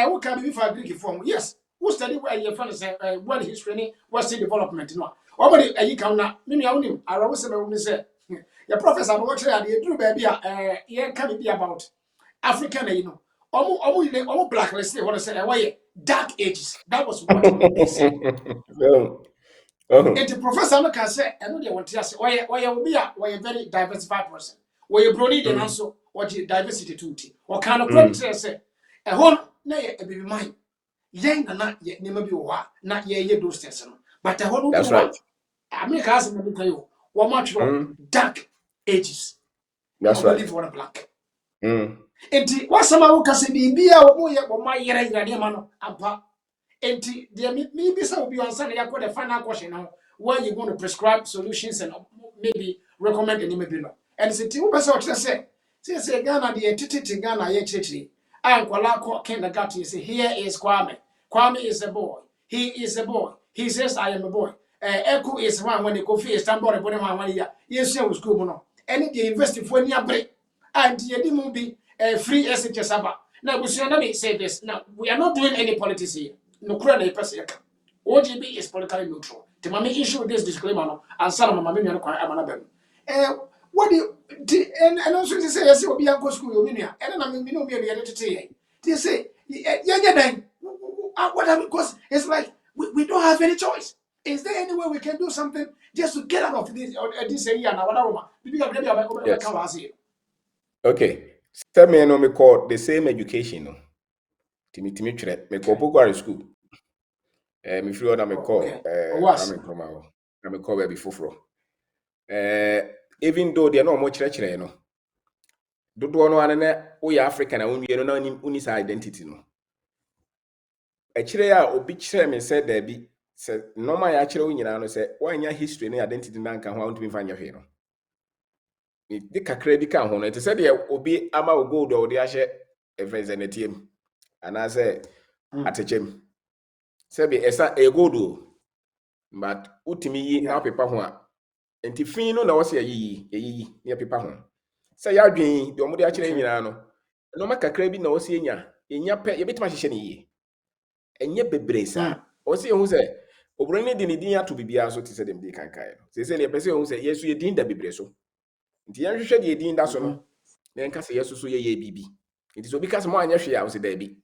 wo ka bi fa Greek form yes who study where you find say world history ni western development no omori ayi kan na me nua wonim ara wo se me wo say your professor what try dey do baby ye can be about African you know omo blacklist what say why dark ages that was what they said. And the professor no can say I know they want to say why will be a very diversified person why you brony then also what diversity to or kind of problem say e hon na ye be mine yen na ye nema bi wo ha na ye those things no but e hon That's right. America has me tell you what much dark ages. That's right. Live on black. Enti wasama wo kase bibia wo ye wo mayere yirade ma no ampa. Enti de me bi say obi onsa na yakọ the final question now where you going to prescribe solutions and maybe recommend any maybe no. And say ti wo be say o say Ghana de tititi Ghana ye chiri. Ankwala ko kindergarten say here is Kwame. Kwame is a boy. He is a boy. He says I am a boy. Echo is one when the coffee is tambore body man one year. Yes, was school no. Any the investing for near break. And the will be free SHS aba. Now we should not say this. Now we are not doing any politics here. No crane person. OGB is politically neutral. The mommy issue this disclaimer no and some of my mammy no kwai amana bem. What do you and also to say yes will be a go school you mean and I mean no be a to say. They say yeah then what because it's like we don't have any choice. Is there any way we can do something just to get out of this area now? Yes. Okay. Tell me, no, me call the same education. No, Timmy chere. Me call Bogwari school. Me free order me call. Me call baby fufro. Even though they are not much chere, no. Do no ane we African and we no unis identity no. A chere ya obi chere me said there be say normal ya chere we nyina no say why nya history na identity na nka ho want me fanya hwe no. Di kakra bi kan ho no te say de obi ama o gold o de ahye representative ana say atechem say be esa e gold o but utimi yi na paper ho a enti fin no na wo say yi ne paper ho say ya dwen de omo de akere nyina no ma kakra bi na wo say enya pe ye betima hye ne yi enye bebre sa o say hu say obro ne de ne din ato bibia so te say dem de kankai no say ne pese hu say yesu ye din da bebre so nti yan hwehwe de din da so no na nka say yesu so ye bibi nti so bi ka say mo anya hwe ya wo say da bi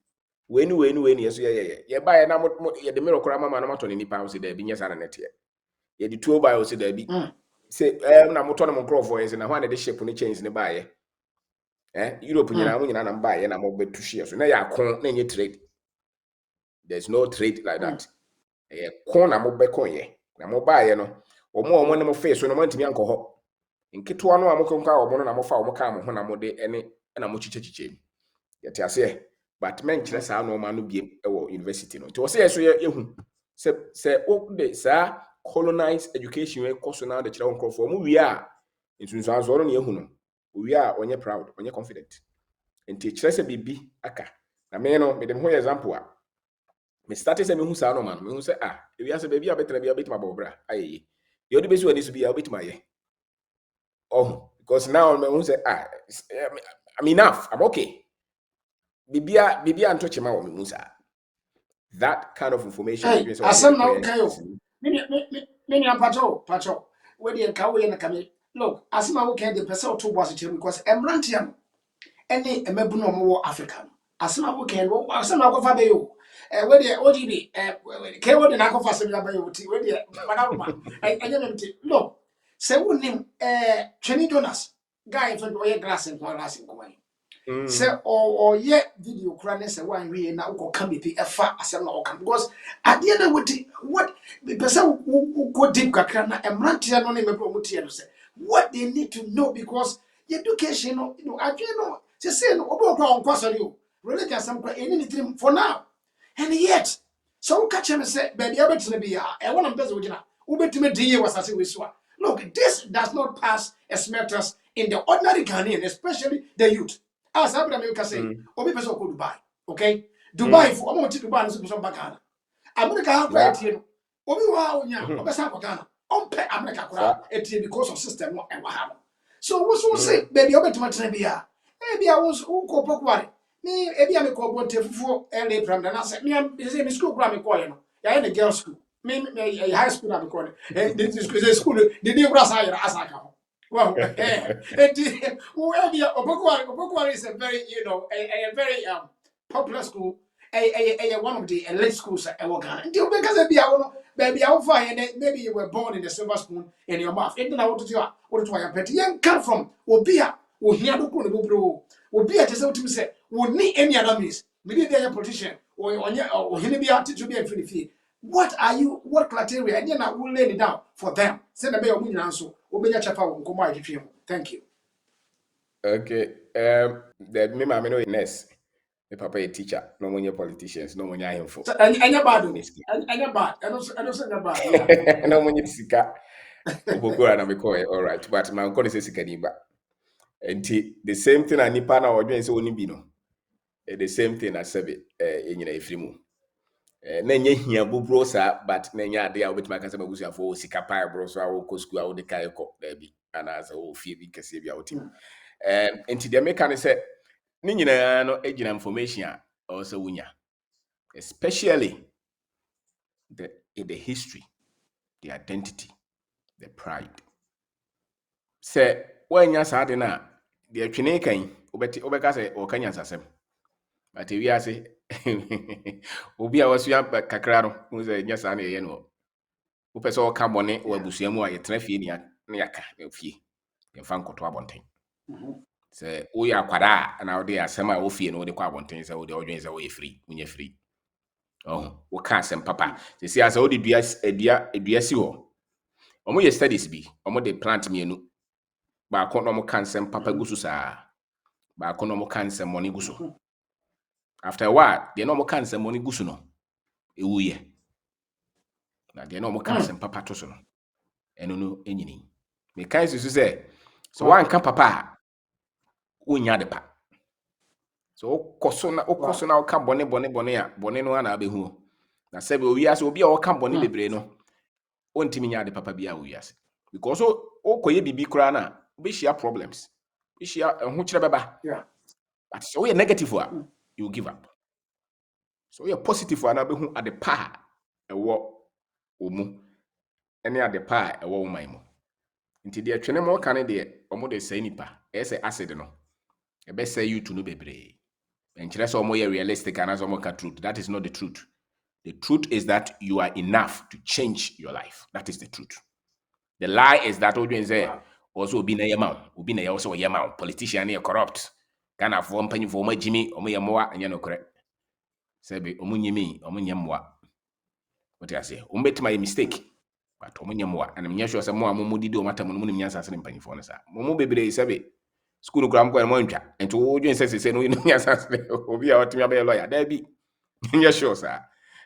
weni yesu ye ba ye na ye de mero kora mama na mato ne nipa wo say da bi nya sa na nete ye de tuo ba wo say da bi say na moto na mo crofo ye say na ho na de ship ne chains ne ba ye Europe nyina mo nyina na ba ye na mo betu hwe so na ya kon na nye trade. There's no trade like that. Kon na mo be kon ye na mo ba ye no omo ne mo face so no mo ntimi anko ho nketwa no amokonka omo no na mo fa omo ka mo ho na mo de ene na mo chichechiche yete ase but men kire sa no ma no biem e wo university no to say so ye hu se o de sa colonized education we course na de kire won crofo mo wi a ntunso azoro na ye hu no wi a onye proud onye confident enti kire se bibi aka na me no me dem ho example a me started se me hu sa no man me hu se wi ase baby a betra bia betima bobra ayeye You only base this to be a bit my oh, because now I'm say I'm enough. I'm okay. Bibia and touch my musa. That kind of information. Hey, asem na okay o. Mini pacho. We dey ka we na kame. Look, asem na okay the person to boss chem because emrantia no ene emebu no mo Africa. Asem na okay no asem na go fa be yo. We dey OGB ke we dey na go fa asem na be yo ti we dey manaruma. Enye me ti. Look, se wonim Trini Jonas guy for oye glass and glass in komani. Se or ye video crane se one we na uko come be efa asem na okam because at the end of what the person who go deep kakra na emrantia no na me promote no say what they need to know because education no say no obo kwa on kwasori o religion asem kwa any dream for now and yet so catch him say baby abetene be e wona mpese ogina ubetime diye wasase we so look this does not pass a smell test in the ordinary Ghanaian especially the youth. As Abraham you can say, Obi person go Dubai, okay? Dubai for omo ti Dubai no so person back Ghana. America have right here. Obi wa onya, obesa ko Ghana. Ompe America kura etie because of system no e wa ha. So we so say baby obetuma tena bia. E bia wo ko pokware. Me e bia me ko bonte fufu LA pram na say me say me school kura me ko ye no. Ya the girls school. Me high school na me ko. The school the new brass higher asaka. Well, Obokwari is a very, a very popular school, one of the elite schools at Ghana. Because baby, I'll find maybe you were born in the silver spoon in your mouth. And then I want to tell what do I bet young come from Obia, or here to go, Obia to say to me, say, would need any other means. Maybe they're a politician or he be out to be a free fee. What criteria? And then I will lay it down for them. Send a bill of answer. Thank you. Okay. The me mama no nurse. The papa a teacher. No one politicians. No one info. And you're bad. And you're bad. I don't say bad. No one sika. Obokura na me call it. All right. But my uncle is sika niba. And the same thing I nipa na odwen say oni bi no. The same thing I said enyina efrimu. Na nye hia bubro sa but na nya ade a obetima kan say magusu afo sika pa bro so a wo ko school a wo de kai ko da bi ana as wo fie bi kase bi a wo tim enti de make kan say ni nyina no agina information a also wunya especially the history, the identity, the pride. Say wanya sa de na de atwene kan obeka say o kanya sasem but we are say obi a wasu ya kakra no wo say nya sa na ye no wo pese o ka bone wo abusua mu a ye tena fie ni aka fie ye fa nkoto abonten say wo ya kwada na wo de asem a wo fie no wo de kwa abonten say wo de odwen say wo ye free munye free oh wo ka asem papa say see as wo de dua si ho omo ye studies bi omo de plant mienu ba ko no mo ka asem papa gusu saa ba ko no mo ka asem money gusu. After a while, they no more cancer money gusuno. Ewuye. Na they no more cancer papa tosono. Eno no enyini. Me kan su say so wan kan papa unya de pa. So okoso na o ka bone a bone no na abehu. Na sebe owiase obi a o ka bone bebre no. Ontimi nya de papa bia owiase. Because o koye bibi kura na obehia problems. Behia ho kire beba. Yeah. But so we negative one. You give up. So you're positive for another at the pa a war umu any at the pa a war my mo. Until the trainer more candidate or more they say nipa, as a acid no. A best say you to no be and just more realistic and as more truth. That is not the truth. The truth is that you are enough to change your life. That is the truth. The lie is that audience there also be na yamau, be na also a yamau, politician near corrupt. Can have one penny for my Jimmy or me more and you know correct. Sebe omunyemi omunyamwa what I say umbeti my mistake but omunyamwa and me sure say mo amumudidi o mata mo nim nyansa sene mpanyifo no sa mo bebre sebe school gram ko mo ntwa enti wo dwen sese no nyansa sene obi a otimi abe lawyer da bi nya sure sa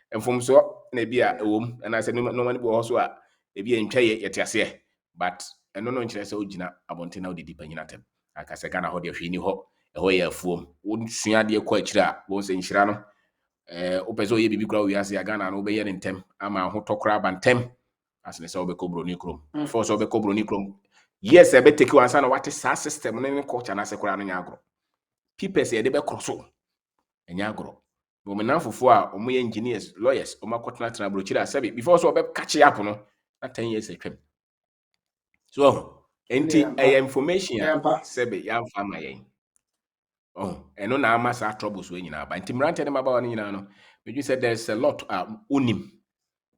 enfomso na bi a ewom na say no mani bo so a ebi entwa ye tiase but eno no nkire say ogina abonte na odidi panyina tem aka se kana ho de hwini ho eho ye afuom wo sua de ko akira wo se nhira no opezo ye bibi kura wiase ya Ghana no be ye ntem ama ho tokra ba ntem as ne say obeko broni krom before so obeko broni krom yes e be take you answer na what is system ne culture na se kura no nya agro people say de be crosso enya agro bo me nan fofo a omo ye engineers lawyers omo akotena tena brochira sabi before so obe catch up no na 10 years atwam so enti information a sabi ya mfa ma yen eno na ama sa troubles we nyina ba enti mrante ne maba woni nyina no you said there's a lot unim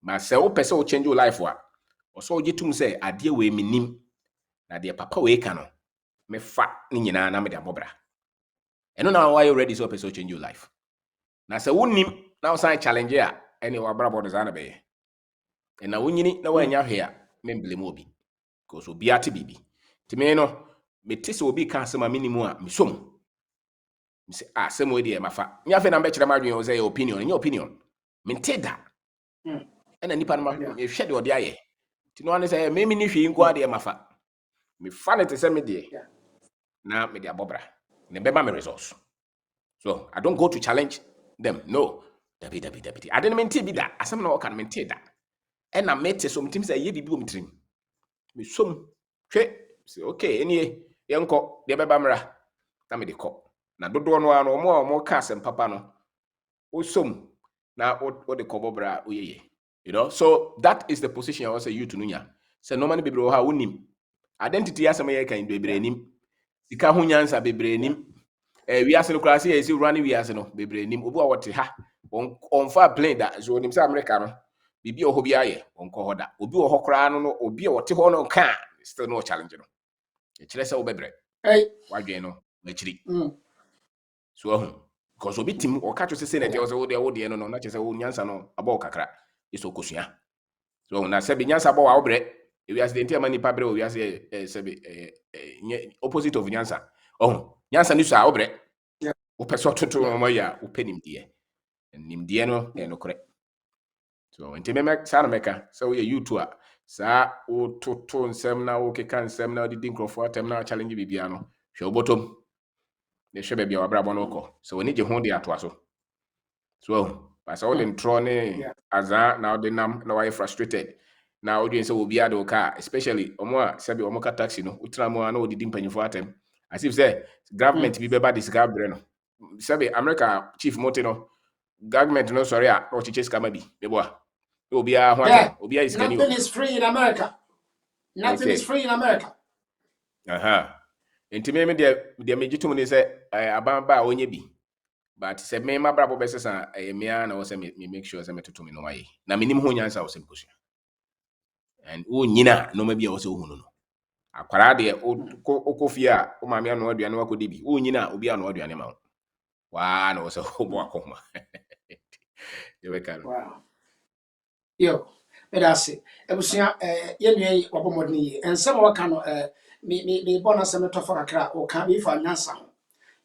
ma se wo pese wo change your life wa o so gitum say ade we minim na de papa we ka no me fa ni nyina na me de abobra eno na why you ready so pese wo change your life na se wonim na wo san challenge a ene wa brabo de zana be ye na wonyini na wa nya hwe a me blame obi because obi ate bibi timi no me tese obi ka asema minimu a misom mi se asema we de mafa nya fe na be kire madwen o say your opinion mente da ena nipa no ma hwe de ode aye tino ane say me ni hwe nko ade mafa me fa ne tese me de na me de abobra ne beba me resource so I don't go to challenge them no dabi I didn't mente bi da asema na o kan mente da ena mete so mtim say ye bibi o mtrim me som hwe say okay enie yenko de beba mra na me de ko na dodo no ano omo ka asem papa no o som na o de ko bobra oyeye you know so that is the position I want say you to nunya say normally bebre ha wonim identity asem ye kan bebre nim sika ho nyansa bebre nim wi ase no klase ye si running wi ase no bebre nim obu a wote ha on fa plane da so nim say America no bibi o hobi aye onko hoda obi o hokra no obi a wote ho no ka still no challenge no e kire say wo bebre wadwen no machiri so because obi tim o catch say na dey wo de no na che say wo nyansa no aba o kakra iso kosua so na se bi nyansa ba wa wo bre e wi accident e mani pa bre o wi ase se bi opposite of nyansa nyansa ni so a wo bre wo person toto mo ya wo penim de no e no kore so enti me sa na meka so we you a sa o toto nsem na wo keka nsem na di nkrofo atem na challenge bibia no hwe obotom ne hwe bia wabrabo no ko so woni je ho de ato aso so pasa wo den tro ne aza na wo nam na why frustrated na wo dwen se obi ade ka especially omo a se bi omo ka taxi no utra mo na wo di mpanyfo atem as if say government bi beba discover no se bi America chief mote no government no sorry a no chiche scam bi bebo a obi a ho atem obi a is nothing is free in America. Nothing is free in America. Enti me de mejitum ni say abamba onye bi but say me ma brabo besesa me na wo say me make sure say me toto me no waye na menim ho nyansa wo say kosua and wo nyina no ma bia wo say ohunu no akwara de okofie a wo ma me anu aduane wakodi bi wo nyina obi anu aduane ma wa na wo say obo akoma ye we kan Wow. Yo, medase ebusia yenue wabomodni yi ensem waka no me bonus me to for kakra o kan be for nyansa ho.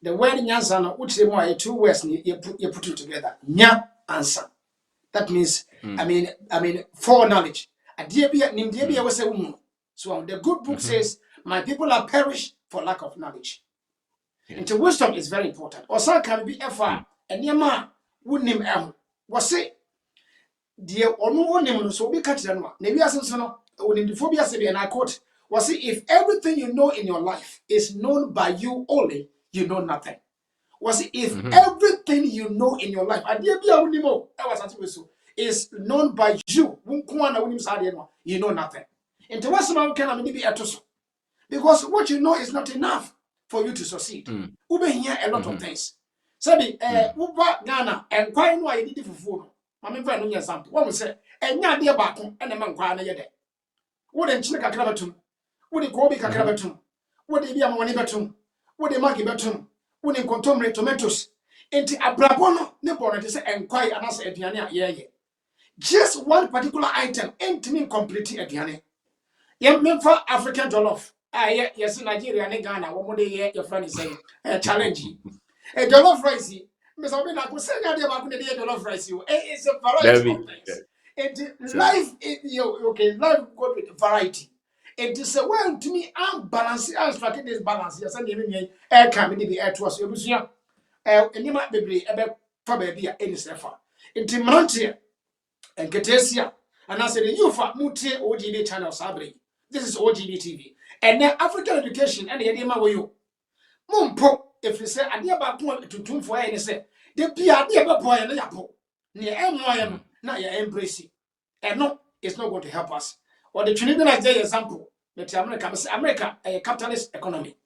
The word nyansa no utire mu a two words ni you put it together. Nya answer. That means I mean foreknowledge. Adie bia nimdie bia we say umu. So the good book says my people are perished for lack of knowledge. And wisdom is very important. Osa can be efa eniema wunim was say die onu onim no so be catch no na wi asem no onim the phobia say na quote was say if everything you know in your life is known by you only you know nothing. Was say if everything you know in your life adie bia unimo e was ati so is known by you wonko na wonim sa de no you know nothing. Into what some can be etoso because what you know is not enough for you to succeed. Ube hear a lot of things. Sabi uba Ghana and quite no I did for mame fa no example wo say enya de ba ko ene man kwa na yede wo de nchine kakra batum wo de ko bi kakra batum wo de bia mo ne batum wo de magi batum wo de kontomre tomatoes enti abrabo no ne bo no te say enkwai anase aduane a yeye just one particular item enti me complete aduane ye memfa African jollof yes Nigeria ne Ghana wo mo de ye your friend is saying challenge jollof rice Mr. Obina, I say that about the jollof rice. It's a variety of things. Life is okay. Life go with variety. It is a way to me. I'm balancing. I'm striking this balance. Yes, I'm giving you air can be air to us. You see, and you might be able to be any safer. Into Mountain and Ketesia. And I said, you for Muti OGB channel Sabri. This is OGB TV. And then African education and the idea way you. Mumpo, if you say, I dear about to tune for any say, the Pia dear boy and the Yapo. Near M. Now you embrace it. And no, it's not going to help us. Or the Trinidad example, that America, a capitalist economy.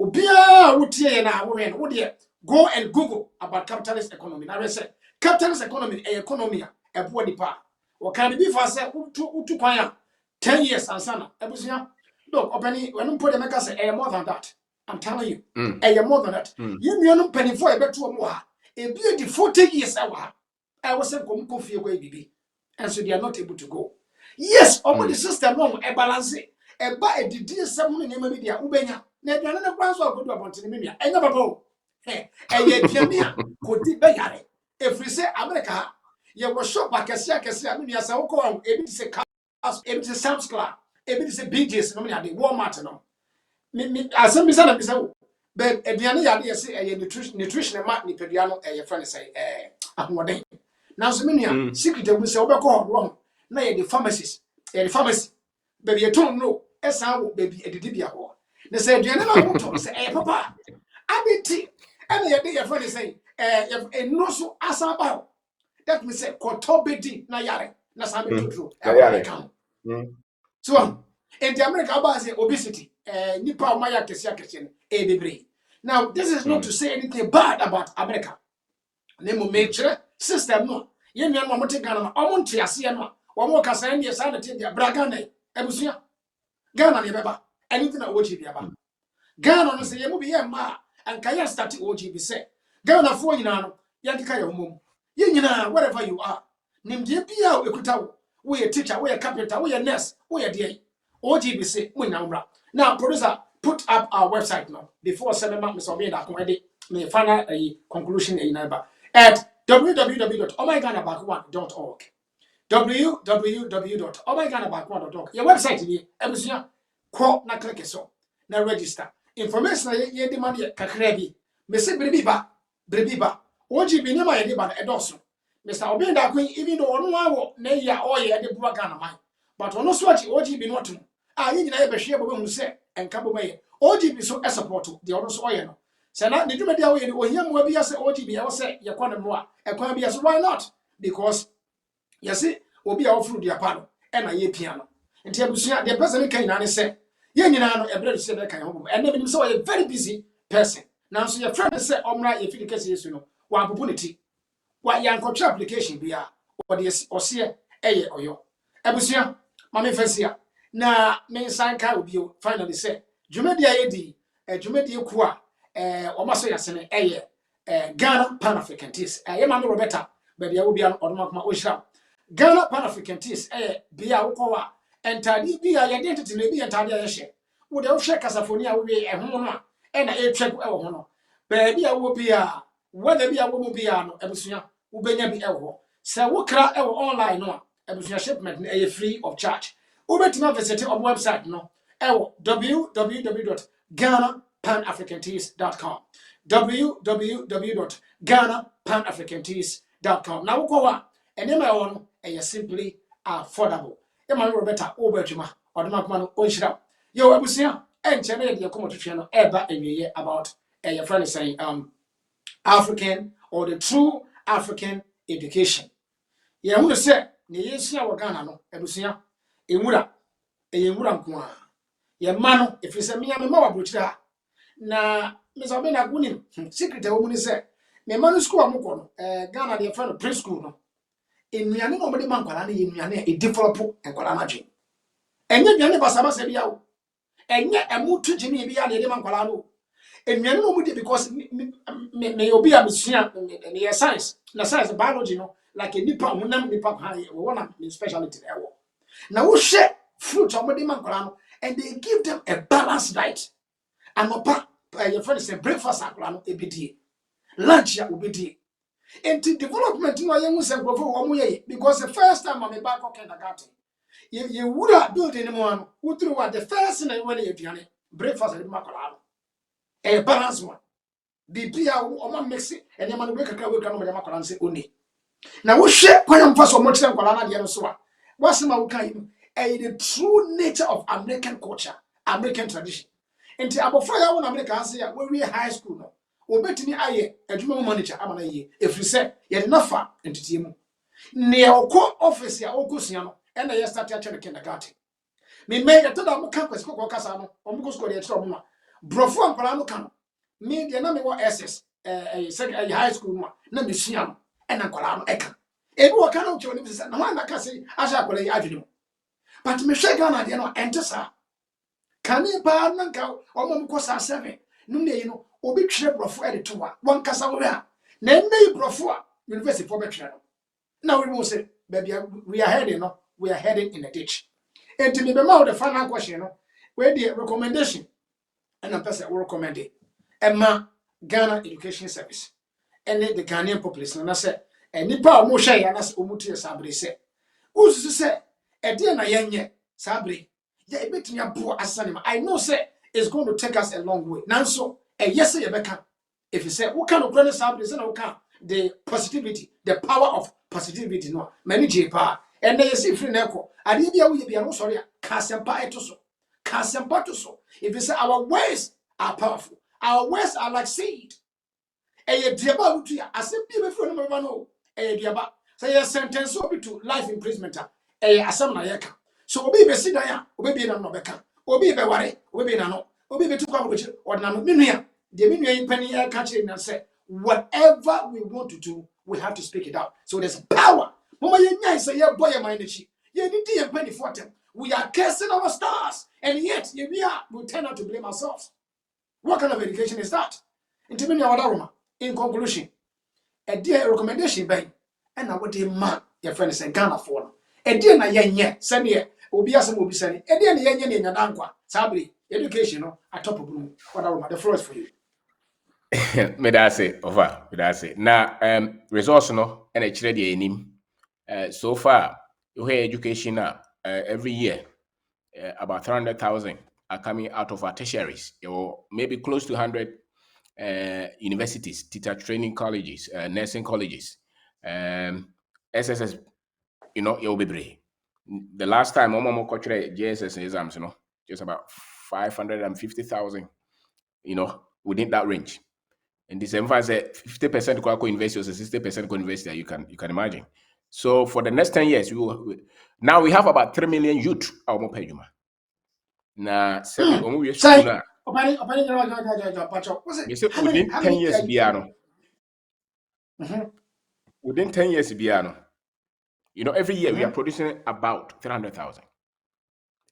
Ubia utie na women would go and Google about capitalist economy. Now I say capitalist economy a economy a poor depa. Or can it be for say utu kwanya 10 years and sana. Ebusia. Look, open when you put the make say more than that. I'm telling you. More than that. You know penny for a better more. A beauty 40 years I was a confused way baby. And so they are not able to go. Yes, over the system long a balance. A buy a DD someone in the media ubenya. Na aduane ne kwa so akodu abonte ne mia enya babo eye aduane a kodi bayare efri se America ye wo shop akese amia sa wo ko ebi se Cars ebi se Sam's Club ebi se BJ's no me ade Walmart no me asem bisa na bisa wo be aduane ya de se eye nutrition ma ni pedua no eye friend say ahoden na so me nua secret ebu se wo be ko ho na ye the pharmacies the pharmacy be ye ton no esa wo be edidi bia ho. They say, "Do you know say, Papa, abiti." And the day your friend is saying, no so asaba." That means say, "Kotobedi na yare na sabi tutu." So, in the America, about say obesity, nipa umaya kesia kesien, bebre. Now, this is not to say anything bad about America. Nemo major system no. Yen yan mo te Ghana, omo ntia se no. Omo kasa en dia sa na te dia bragana ebusia. Ghana ne beba. Anything that OGB about Ghana no say you be ma and can start OGB say Ghana for you now yantika your mum you wherever you are nim de bia ekuta wo we a teacher we a carpenter we a nurse we a dey OGB say we now producer put up our website now before 7 months so be that come me final conclusion at www.omyghanabackward.org www.omyghanabackward.org your website ni ebusia call na click so na register information ye demand ye kakra bi me se brebi ba OGB ni ma ye di ba na edoso Mr. Obinda Queen even though ono awo na ya oye de bua Ghana man but ono so ati OGB no to ye nyina ye be hwe bo hu se enka bo maye OGB so support the ono so oye no se na de dwumadi awo ye no ohia mo bi ya se OGB ya wo se ye kwa no a ekwan bi ya so why not because you see obi a ofru dia pa no e na ye pia no nti abusua the person kan nyina ne se ye nyina no ebre se be kan ho bom enne binim se o ye very busy person now so your friend say omra ye fit kase yesu no wa opportunity wa yan control application bia o de ose eye oyo abusua mame fasia na me san ka obi o finally say dwumadi aye di dwumadi ku a o maso yasene eye Ghana Pan African Teas ye mame Roberta baby a obi an odoma o hira Ghana Pan African Teas bia wo ko wa entadi bia ye identity na bia entadi ye hye wo de wo hye kasafoni a wo we ho no a na etwa wo ho no baby a wo bia whether bia wo mu bia no abusua wo benya bi wo se wo kra wo online no a abusua shipment na free of charge wo betima visit our website no www.ghanapanafricanteas.com www.ghanapanafricanteas.com now wo ko wa enema wo no simply affordable ema no better obetuma oduma kuma no onhira yo abusia enche na ye komotwetwe no eba enweye about your friend is saying African or the true African education ye hu se ne yesia wo Ghana no abusia enwura nko a ye ma no efise me ma wabrochira na me so be na gunim secret wo mu ni se me ma no school amukọ no Ghana de friend preschool no enuane no mode mankwala na ye nuane e develop enkwala na dwen enye duane basabasa bia wo enye emutu jimi bia na ye mankwala no enuane no mu de because me obi a mesua me science na science biology no like a nipa hunam nipa ha we wanna specialty there wo na wo hwe fruit omode mankwala no and they give them a balanced diet anopa your friend say breakfast akwala no ebidie lunch ya obidie into development no ye nse grofo wo mo ye because the first time I'm back kindergarten ye wura building mo ano wutru wa the first thing when ye aduane breakfast e makwala no a balance one bibia o ma mix and ye man we kakra we kan no makwala no say oni na wo hwe kwanya mfa so mo kire nkwala na de no so a What's my kind? The true nature of American culture, American tradition. Nti abofra ya won America ase ya we high school no. Obetimi aye adwuma manager amana ye. Efri se ye de nafa entitie mu. Ne okọ office ya okosua no e na ye start ya chere kindergarten. Me ya to da mo ka kwesi kokọ kasa no. Omo ko school ye chere omo ma. Brofo ampara no ka no. Me de na me wo SS high school no na me sua no. E na kwara no eka. Ebi wo ka no chere ni se na ho na ka se asha kwara ye adwene mu. But me hwe Ghana de no ente sa. Kani pa nanka omo ko sa 7 num ne yi no obi twere brofo e de to wa wan kasa wo a na nne brofo a university for be twere no na we will say baby we are heading no we are heading in a ditch and to me be ma the final question no we the recommendation and am person we recommend it Emma Ghana Education Service and the Ghanaian population na say nipa o mo hwe ya na say o mutie sabre say usu say e de na yenye sabre. Yeah, I know, say it's going to take us a long way. Now, so yes, if you say, what kind of brand is the positivity, the power of positivity, no, many JPA, and they see free neko. I did be no sorry, Casempa etoso, Casempa so. If you say our ways are powerful, our ways are like seed. A diaba utia, I say, be before number one, a diaba. Say a sentence to life imprisonment, a asam yeka. So obi be sit down, obi be na no beka. Obi be ware, obi be na no. Obi be tukwa go or na no minua. The minua penny e catch it and say whatever we want to do, we have to speak it out. So there's power. Mama ye nyai say ye boy mind chi. Ye ni di penny for them. We are cursing our stars and yet we turn out to blame ourselves. What kind of education is that? In conclusion, a dear recommendation by and I would man your friend is a Ghana for. A dear na yen send here. Obi asem obi sani e dey na yenye na nyada nkwa sabri education no atop buru what the floor is for you. Me da say over me da say na resource no and e kire dey enim so far you hear education every year about 300,000 are coming out of our tertiaries or maybe close to 100 universities, teacher training colleges, nursing colleges, SSS, you'll be brave. The last time Omo Kotre JSS exams, just about 550,000, within that range. And this emphasize 50% go invest or 60% go invest there, you can imagine. So for the next 10 years, now we have about 3 million youth Omo Pejuma. Na sebi Omo we school na. Within 10 years biano. Within 10 years biano. Every year we are producing about 300,000.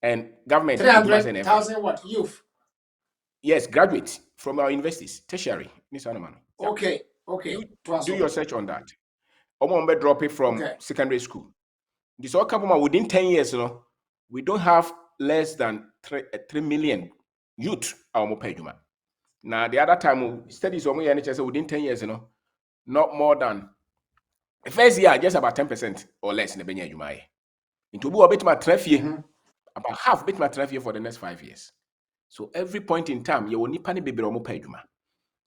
And government 300,000 what? Youth? Yes, graduates from our universities, tertiary. Okay. Do your search on that. Omo drop it from secondary school. This all come within 10 years, we don't have less than 3 million youth. Now the other time studies within 10 years, not more than the first year, just about 10% or less in the Benya Jumaye. Into a bit my 12 year, about half bit my 12 year for the next 5 years. So every point in time, you will need pani baby or pejuma.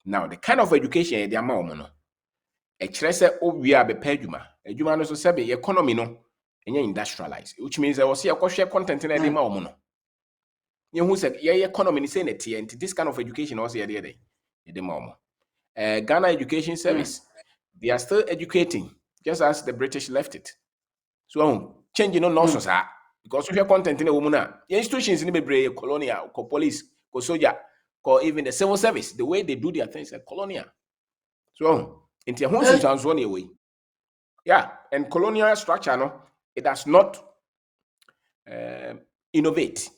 Now the kind of education they are more a trese we are be pejuma. A juma no so sebe economy no and industrialized, which means I was here share content in a demo mono. You who said economy is saying it and this kind of education also here the more. Ghana Education Service, they are still educating. Just as the British left it. So, changing no nonsense, because we have content in a woman. The institutions in the colonial, police, soldier, or even the civil service, the way they do their things are colonial. So, in the home sounds one away. Yeah, and colonial structure, it does not innovate.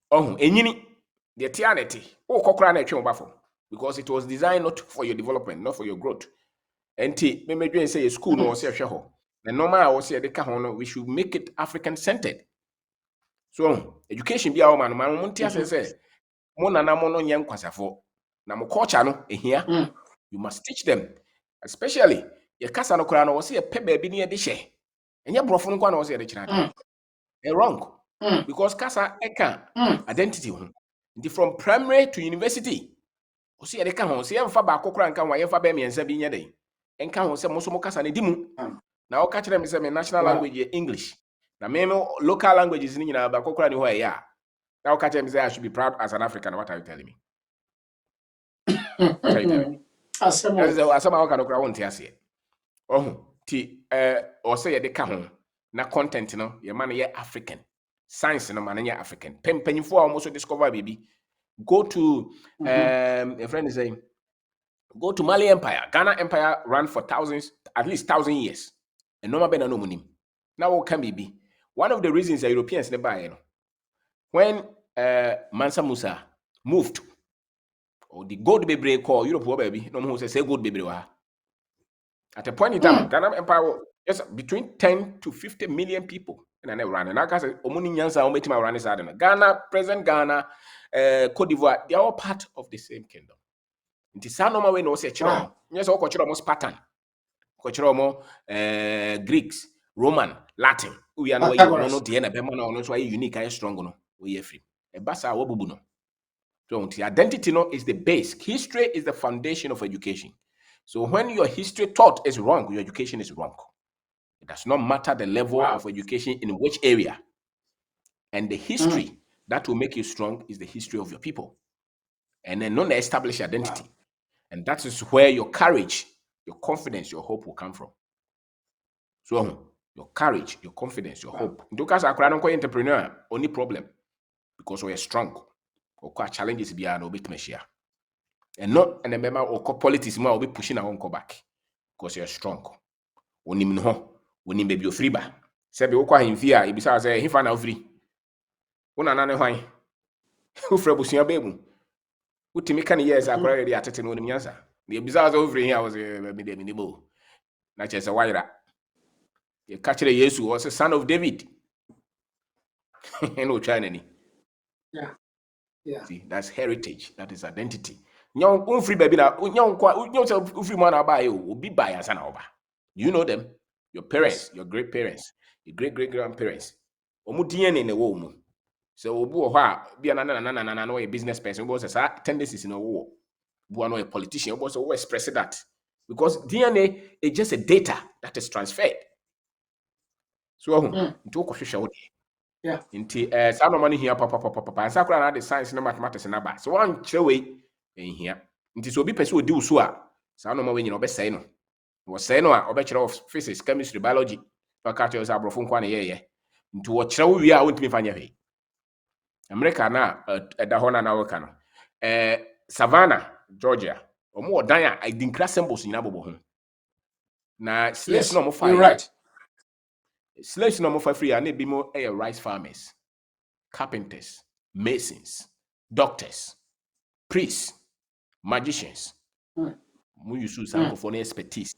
The eternity, because it was designed not for your development, not for your growth. And me say a school no say hwe. The normal I was say the ka we should make it African centered. So education be our man muntia say mo nana mo no nya nkwasafo. Na mo culture no ehia. You must teach them. Especially your kasa no kura no say pe ba bi ne de hye. Enya brofo no kwa no say de kira. Wrong. Because kasa eka identity ho. From primary to university. O say de ka ho say emfa ba kokora nka wa yemfa ba miensa bi nya den. Enka ho se mo so mo kasa ne dimu na o ka kire me se me national language English Na me local languages ni nyina ba kokora ni ho ya. Now catch me say I should be proud as an African. What are you telling me? What are you telling me? Asema waka no kra wonte ase. Ti o say ye de ka ho na content no ye man ye African. Science no man ye African. Pempanyfo almost discover baby. Go to a friend is saying go to Mali Empire. Ghana Empire ran for thousands, at least 1,000 years. And no man no money. Now what can be? One of the reasons the Europeans never buy, when Mansa Musa moved, or the gold baby call Europe baby, no one say gold baby. At a point in time, Ghana Empire yes between 10 to 50 million people. And I ran. And I can say Omuni Nyansa Ometi Marani Sadana. Ghana, present Ghana, Cote d'Ivoire, they are all part of the same kingdom. Nti sa no ma we no se chiro nye so ko chiro mo Spartan ko chiro mo Greeks, Roman, Latin we are no way no de na be ma no so unique and strong no we free e basa wo bubu no. So the identity no is the base. History is the foundation of education. So when your history taught is wrong, your education is wrong. It does not matter the level of education in which area. And the history that will make you strong is the history of your people. And then non-established identity. And that is where your courage, your confidence, your hope will come from. So your courage, your confidence, your hope. Because I can't call entrepreneur, only problem because we are strong. Or challenges beyond a bit measure. And not and remember or politics more will be pushing our own back because you are strong. When you know, when you baby your free ba. Say be okwa himfia, e bisa say he fa na free. Una na ne hwan. Who free busia bebu. Utimi kan years akora ready atete no nim yansa. The bisa say free here was me dem ni bo. Na che say wayra. You catch the Jesus was a son of David. No China ni. Yeah. See, that's heritage, that is identity. Nyong free baby na nyong free man aba yo obi buy ansa na oba. You know them, your parents, your great parents, your great grandparents. Omu DNA na wo mu. So obu ho a bia na no a business person, obu say tendencies no wo. Bu no a politician, obu say wo express that. Because DNA is just a data that is transferred. So into ko hwehwe wo. Yeah. Inti sa no money here papa ansa kura na the science no mathematics na ba. So one chewe en here. Inti so obi pese odi usu a sa no ma we nyina obesai no. Wo say no a obekere of physics, chemistry, biology. Fakati os abrofo nkwa na ye. Inti wo kire wo wi a wontimi fanya hwe. America na da ho na woka no. Savannah, Georgia. Omo odan a idinkra symbols nyina bobo ho. Na slaves no mo fa. You're right. Slaves no more for free and be more rice farmers, carpenters, masons, doctors, priests, magicians. We use some for expertise.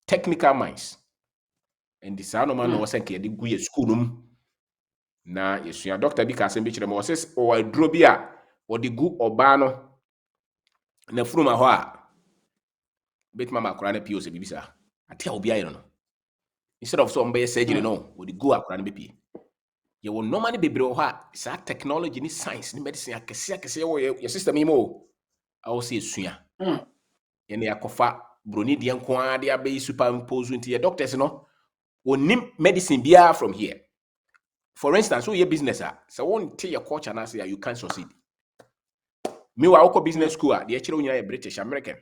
Technical minds. And the sound of man was a kid go school. Na yes, your doctor be casting bitch them was or drobia or the good or bano. Na fruma hoa. Bet mama kurane POC bibisa. Atia obi ayi no. Instead of some surgery no, we go akura ne bepi. You will normally be bro ha, sa technology ni science ni medicine akese wo your system imo. I will say suya. Ye na yakofa broni de nko ade abe superimpose into your doctors no. Onim medicine bia from here. For instance, so your business so won tell your culture na say you can succeed. Me wa woko business school de e kire nyina British American.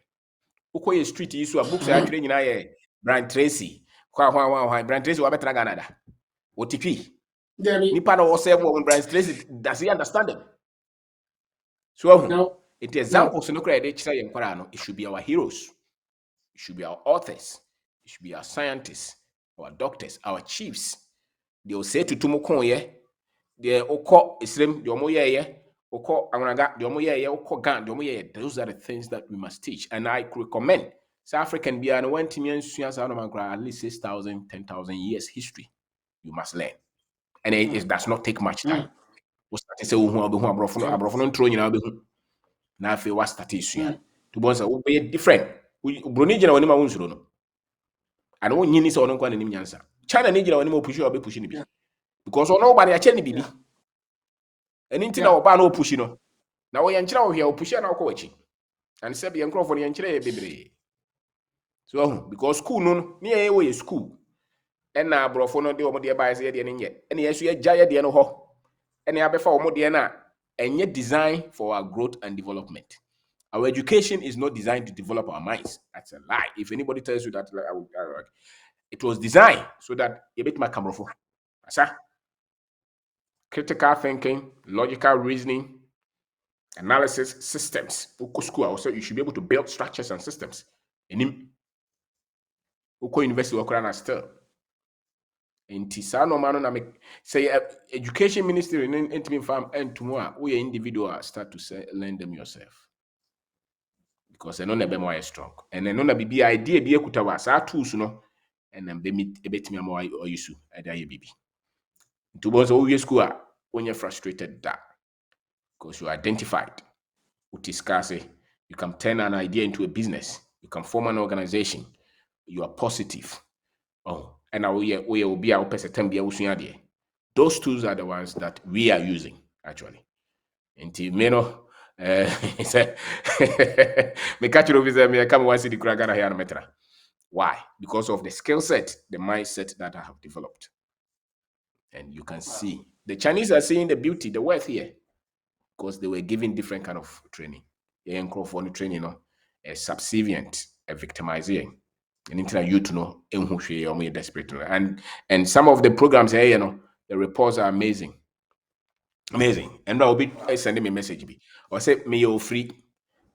Woko ye street isu a books a kire nyina ye Brian Tracy. Brian Tracy wa betra Ghana da. OTP. Nipa na wo say mo Brian Tracy does he understand them? So no. It examples no credit kire yen kwara no, it should be our heroes. It should be our authors. It should be our scientists, our doctors, our chiefs. They will say to tumukon ye, the oko Islam, the omo ye, oko angaga, the omo ye, oko gan, the omo ye. Those are the things that we must teach. And I recommend South African be and when Timian at least 6,000, 10,000 years history. You must learn. And it does not take much time. We start to say abrofo ntro nyina be hu. Na afi wa start isua. To bonsa we be different. Broni gina woni ma wonsuro no. And won nyini se ono kwa nanim nyansa. China ni gina woni ma pushi obe pushi ni bi. Because ono ba na ya che ni bibi. Eni nti na oba na opushi no. Na wo yankyira wo hia opushi na okọ wachi. And se be enkrofo ne yankyira ye bebre. So because school no ni ye school. and na brofo no de omo de ba ese de ne nye ene yesu ye gya ye de no ho ene abefa omo de na enye design for our growth and development. Our education is not designed to develop our minds. That's a lie. If anybody tells you that, it was designed so that you bit my camera for critical thinking, logical reasoning, analysis, systems. Also, you should be able to build structures and systems. In university work still. In Tisano Mano na say education ministry in farm and tomorrow we individual start to learn them yourself. Because no nebe more strong. And no na bibi idea bi ekutawa sa tools no and then be ebetimi am or use ada ye bibi. To both all your school when you're frustrated that because you identified utiscase, you can turn an idea into a business, you can form an organization, you are positive. Oh, and now we will be our person. Those tools are the ones that we are using actually. Until me catch you me come one see the Kragana here metra. Why? Because of the skill set, the mindset that I have developed. And you can see the Chinese are seeing the beauty, the worth here, because they were given different kind of training. The training, a subservient, a victimizing. And into youth know desperate. And some of the programs here, the reports are amazing. Amazing. And I'll be sending me a message. Or say me you're free.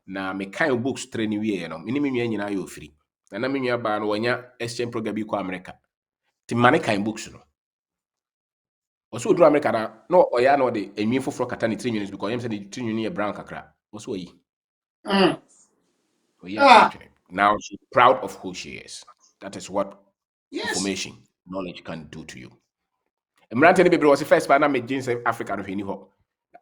Na me kind of books training we me you're free. And I mean you're ban when you exchange program be America. The money kind books no. Also do America no or ya no the a mean for katani 3 units because I'm saying the 3 units brown kakra. Also yi. Now she's proud of who she is. That is what information, knowledge can do to you. Was the first partner made James Africa.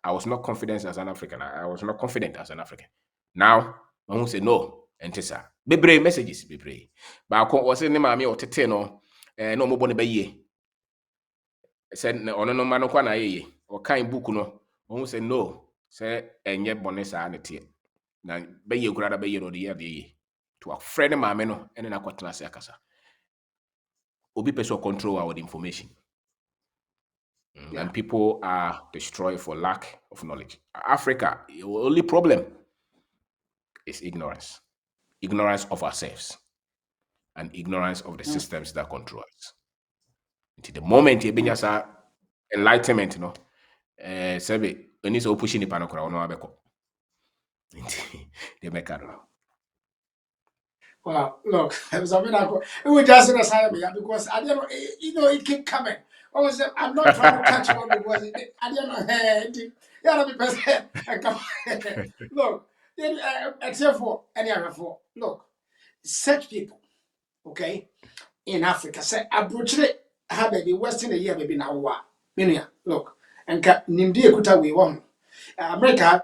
I was not confident as an African. I was not confident as an African. Now, I won't say no. And tesa. Bebre messages, bebre. But I was saying, "Mammy or tete no, no more bonne baye." Said, "No, no man, no kwana ye or kind book no." I won't say no. Say, and yet bonesa and it. Now, baye grada baye no the year to a friend of mammy no, and then I got to say akasa. Obi person control our information. And people are destroyed for lack of knowledge. Africa, the only problem is ignorance. Ignorance of ourselves and ignorance of the systems that control us. Until the moment you bring us enlightenment, Sebe, when it's pushing the panokra, no abeko. They make it. Well, look, it was a miracle. It was just an assignment because I don't know, it keep coming. I'm not trying to catch up because I don't know. Yeah, be person. Look, except for any other for look, such people, okay, in Africa, say, I brought it, have baby, Western a year, baby, now, look, and Nimdi Kuta, we won. America,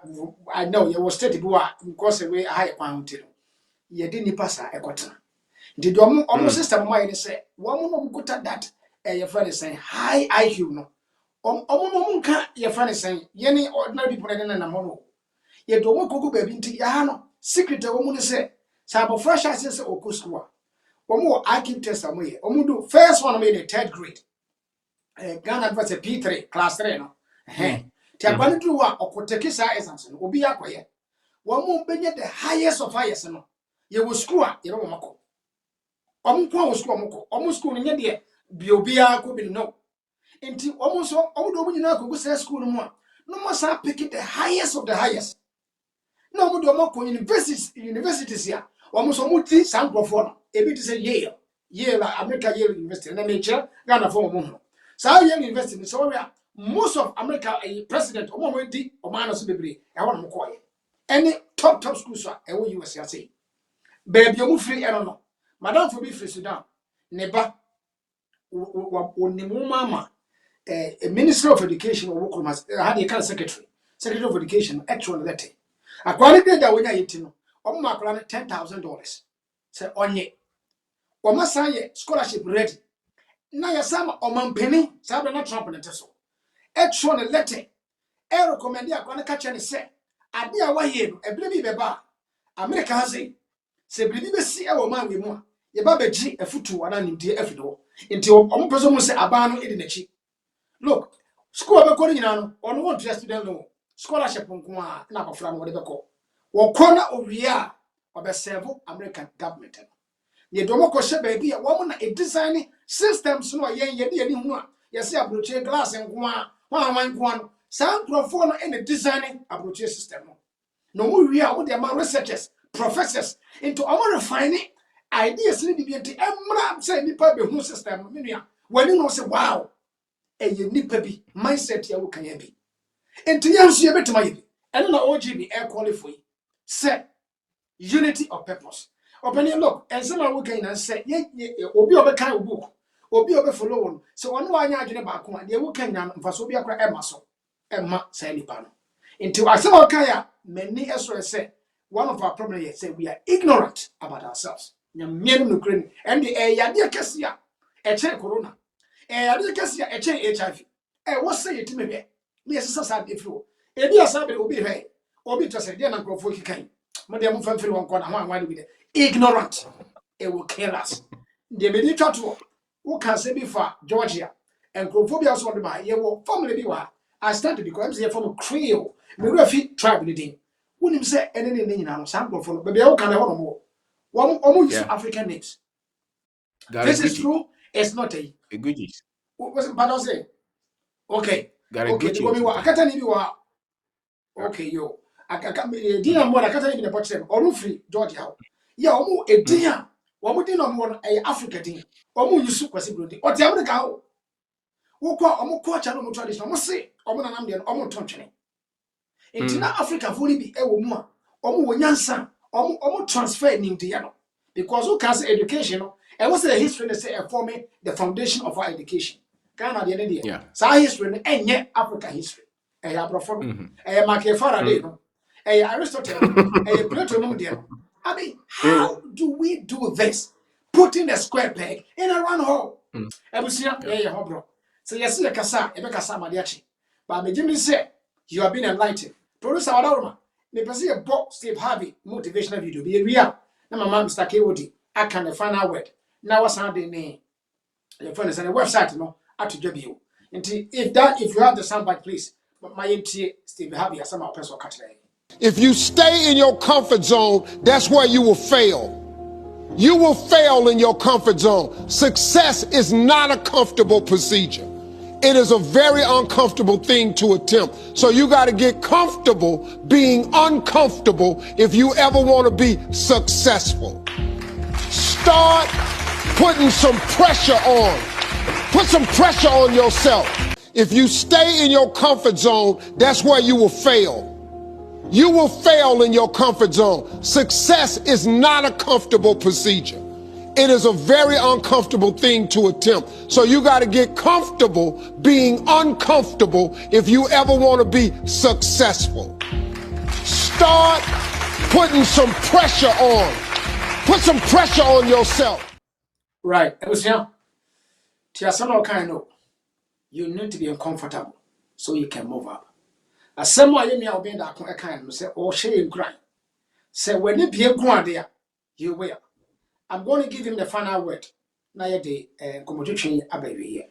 I know you was stated, because away high mountain. Ye di nipa sa ekotena nti do omo system mo ayene se wo mo no mkuta that ye friend say high IQ no omo no nka ye friend say ye ni ordinary people na mo no ye do mo kogu baby nti ya no secret wo mo ne se sa bo fresh as say oku school omo IQ test am ye omo do first one me the third grade Ghana advance P3 class 3 no ti agbani do wa okoteki sa exams no obi akoye wo mo benye the highest of highest no ye wo school a ye be mako omko wo school mako omo school no nye de biobia ko bi no enti omo so omo do nyina ko go say school no mo a no mo sa pick the highest of the highest no omo do omo ko universities ya omo so mo ti san grofo no ebi ti say Yale America Yale University na nature Ghana for omo so Yale University so we are most of America president omo di omo na so bebre e won mo ko ye any top schools so e wo US ya say baby omu free no madam for be free Sudan neba onimu mama a minister of education or work had a kind of secretary of education actual letter akwani grade that wonya yiti no omo akwala $10,000 say onye omo say scholarship ready na ya sama omampeni sabe na Trump ne teso actual letter e recommend akwani ka che ne say ade a waye no ebile bi beba America has se bribi be si e wo ma we mu a ye ba beji afutu ana nimdie afido Into omo person mo say abano e di nachi. Look, school be ko nyina no, ono want to student loan. Scholarship nko a na akofra no wo de be ko. Wo kona owia obe serve American government. Ye domo ko she baby a wo na e design systems no yen ye de hu a ye say abroche glass nko a wan nko no san profo no e designing abroche system no. No more we are with the researchers, professors into our refining ideas in the BNT. I'm saying nipa be who system. When you know say wow, a nipa be mindset ya can be. Into yes, you bet my and no OGB air qualify. Say unity of purpose. Open your look and someone who can say, obi obekan book, obi obe follow on. So on one yard in about one, you can for so be a crack Emerson, Emma say nipa. Into I say okay, many as say one of our problems is say we are ignorant about ourselves. And the yadi kesia, a corona, a yadi kesia, a HIV. What say it to me? Yes, sad if you. A dear Sabi will be here. Obi to say, dear Uncle Foki came. Madame Fanfil one corner, one with it. Ignorant. It will kill us. The medical tour. Who can say before Georgia and Crophobia also on the buy. You will formally be what I started because they from Creole. Me refi tribe leading. Wouldn't say anything in our sample for, but they all can have more. One almost African names. This is true. It's not a Goodies. what was it? But I say, okay, okay. Gucci. Because I can't tell you what. Okay, yo. I can't be dinner more. I can't tell you the bottom. Or free Georgia. Yeah, almost a dinner. What would dinner more a African thing? Almost you super possibility. Or the other guy. Who call almost culture, almost tradition. Almost say, almost an Indian, almost touching. In Africa, fully be a woman. Almost yansan. Almost transfer into Yano. Because who can say education? And what's the history they say forming the foundation of our education? Ghana the idea. Yeah. So history and yet African history. A Abraham, a Machiavelli, a Aristotle, a Plato Mundial. I mean, how do we do this? Putting a square peg in a round hole. Ebusia, yeah, hobro. So yes, the Kasa, Ebekasa Madiachi. But me Jimmy say you have been enlightened. Producer Alarma, me pursue a box Steve Harvey motivational video. Be real. Now my mom Mr. Kewodi, I can the final word. Now what's the name? Your friend is on the website, you know, at to you. If you have the soundbite, please. But my MT Steve Harvey as some personal cut today. If you stay in your comfort zone, that's where you will fail. You will fail in your comfort zone. Success is not a comfortable procedure. It is a very uncomfortable thing to attempt. So you got to get comfortable being uncomfortable if you ever want to be successful. Start putting some pressure on. Put some pressure on yourself. If you stay in your comfort zone, that's where you will fail. You will fail in your comfort zone. Success is not a comfortable procedure. It is a very uncomfortable thing to attempt. So you got to get comfortable being uncomfortable if you ever want to be successful. Start putting some pressure on. Put some pressure on yourself. Right. It was yeah. You need to be uncomfortable so you can move up. As someone you may have been that kind of say, oh, she and grind. Say, when you be a grand there, you will. I'm going to give him the final word. Now, the competition, a baby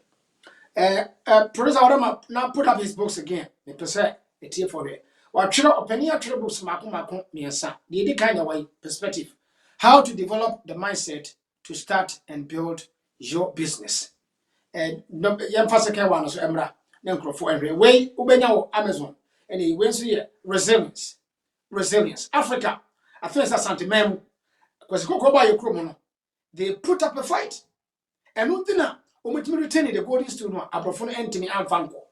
here. Producer Orama now put up his books again. The percent, a tear for it. Or children opening your books, Makum, near son. The kind of way perspective. How to develop the mindset to start and build your business. And young first second one, so Emra, Nankro for every way, Ubenya Amazon, and he went to resilience. Resilience. Africa, I think that's something, ma'am, because your chromono. They put up a fight. And no dinner, returning the golden stool, Abrafon Anthony and Vanco.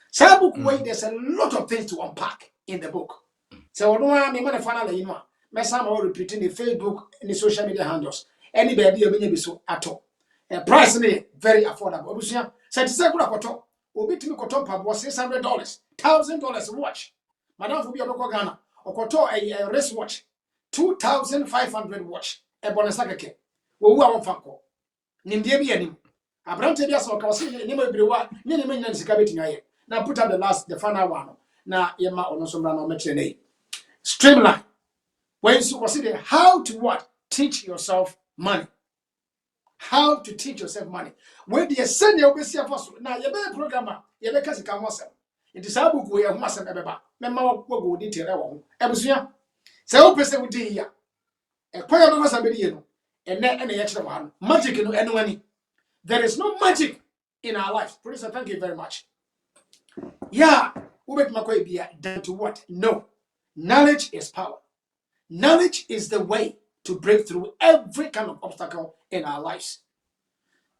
So, book way, there's a lot of things to unpack in the book. So, no one may finally, you know, Messam or repeating the Facebook and the social media handles. Anybody may so at all. Price very affordable. Obusia, said to say good akoto. Obi timi koto pa was $600, $1,000 watch. Madam Fubi Oboko Ghana, okoto a wristwatch, 2,500 watch. E bonus akeke. Wo wu awon fanko. Nimdie bi anim. Abrante bi aso ka wose ni ma birewa, ni ni menyan sika beti aye. Now put up the final one. Na yema ono so mra na o metre nei. Streamline. When you consider how to what? Teach yourself money. how to teach yourself money. Where the senior will be see first. Now you better programmer, you better kasi come once. It is a book we have once ebeba. Memma wo go detail e wo. Ebusua. Say wo pese wo di ya. E kwaya be masa be di no. Ene ye kire wa no. Magic no eno ani. There is no magic in our lives. Producer, thank you very much. Yeah, ubet makoy bia down to what? No. Knowledge is power. Knowledge is the way to break through every kind of obstacle in our lives.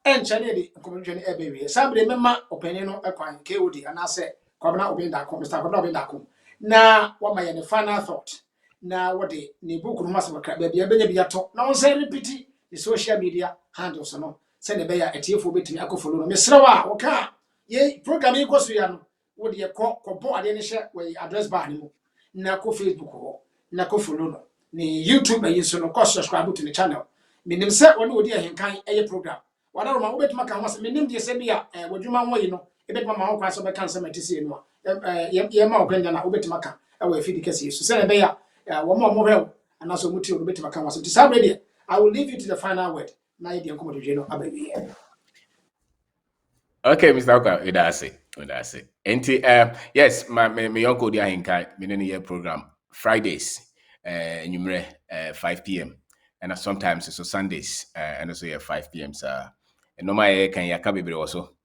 And Chinese community baby. Somebody member opinion no ekwan KOD and I say kwabna obenda kom Mr. Kwabna obenda kom. Na what my final thought. Na what the ni book no masa bakra baby ebenya bi ato. Na on say repeat the social media handles no. Say the beya etiefo betimi akofolo no. Mesrewa oka ye program yi koso ya no. Wo de ko bo ade ne hye we address bar ni mu. Na ko Facebook ho. Na ko follow no. Ni YouTube ayi so no ko subscribe to the channel. Minim se woni odi ahenkan eye program. Wada roma wobetuma kan wase minim de se bia wadwuma ho yi no ebetuma ma ho kwa so be kan se matisi enu a ye ma openya na wobetuma kan e wa fidi kase so se na be ya wo mo mo hwe ana so muti wobetuma kan wase tisabre de I will leave you to the final word na ye de nkomo de no abawi. Okay, Mr. Oka, that's it. Yes, my uncle dia hinkai me year program Fridays numere 5 p.m. and sometimes it's Sundays and also 5 p.m. So normal can yaka bebre also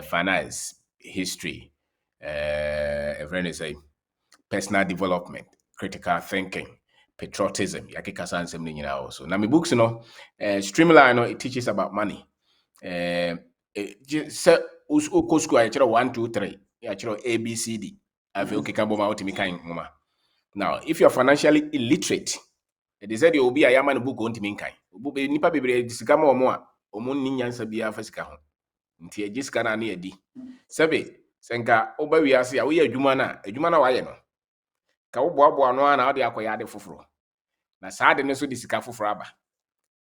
finance, history, everyone say personal development, critical thinking, patriotism. Yaki kasa ansem ni nyina also. Na my books Streamline it teaches about money. Se uko school I 1 2 3 I ABCD ave okay kambo ma otimi kan ngoma. Now if you're financially illiterate they said you will be a yaman book on timi kan obu nipa bebre disika ma omo a omo ni nyansa bia fa sika ho nti e gisika na na edi sebe senka oba wiase a wo ya adwuma na wa ye no ka wo boaboa no na ode akoya ade foforo na saade ne so disika foforo aba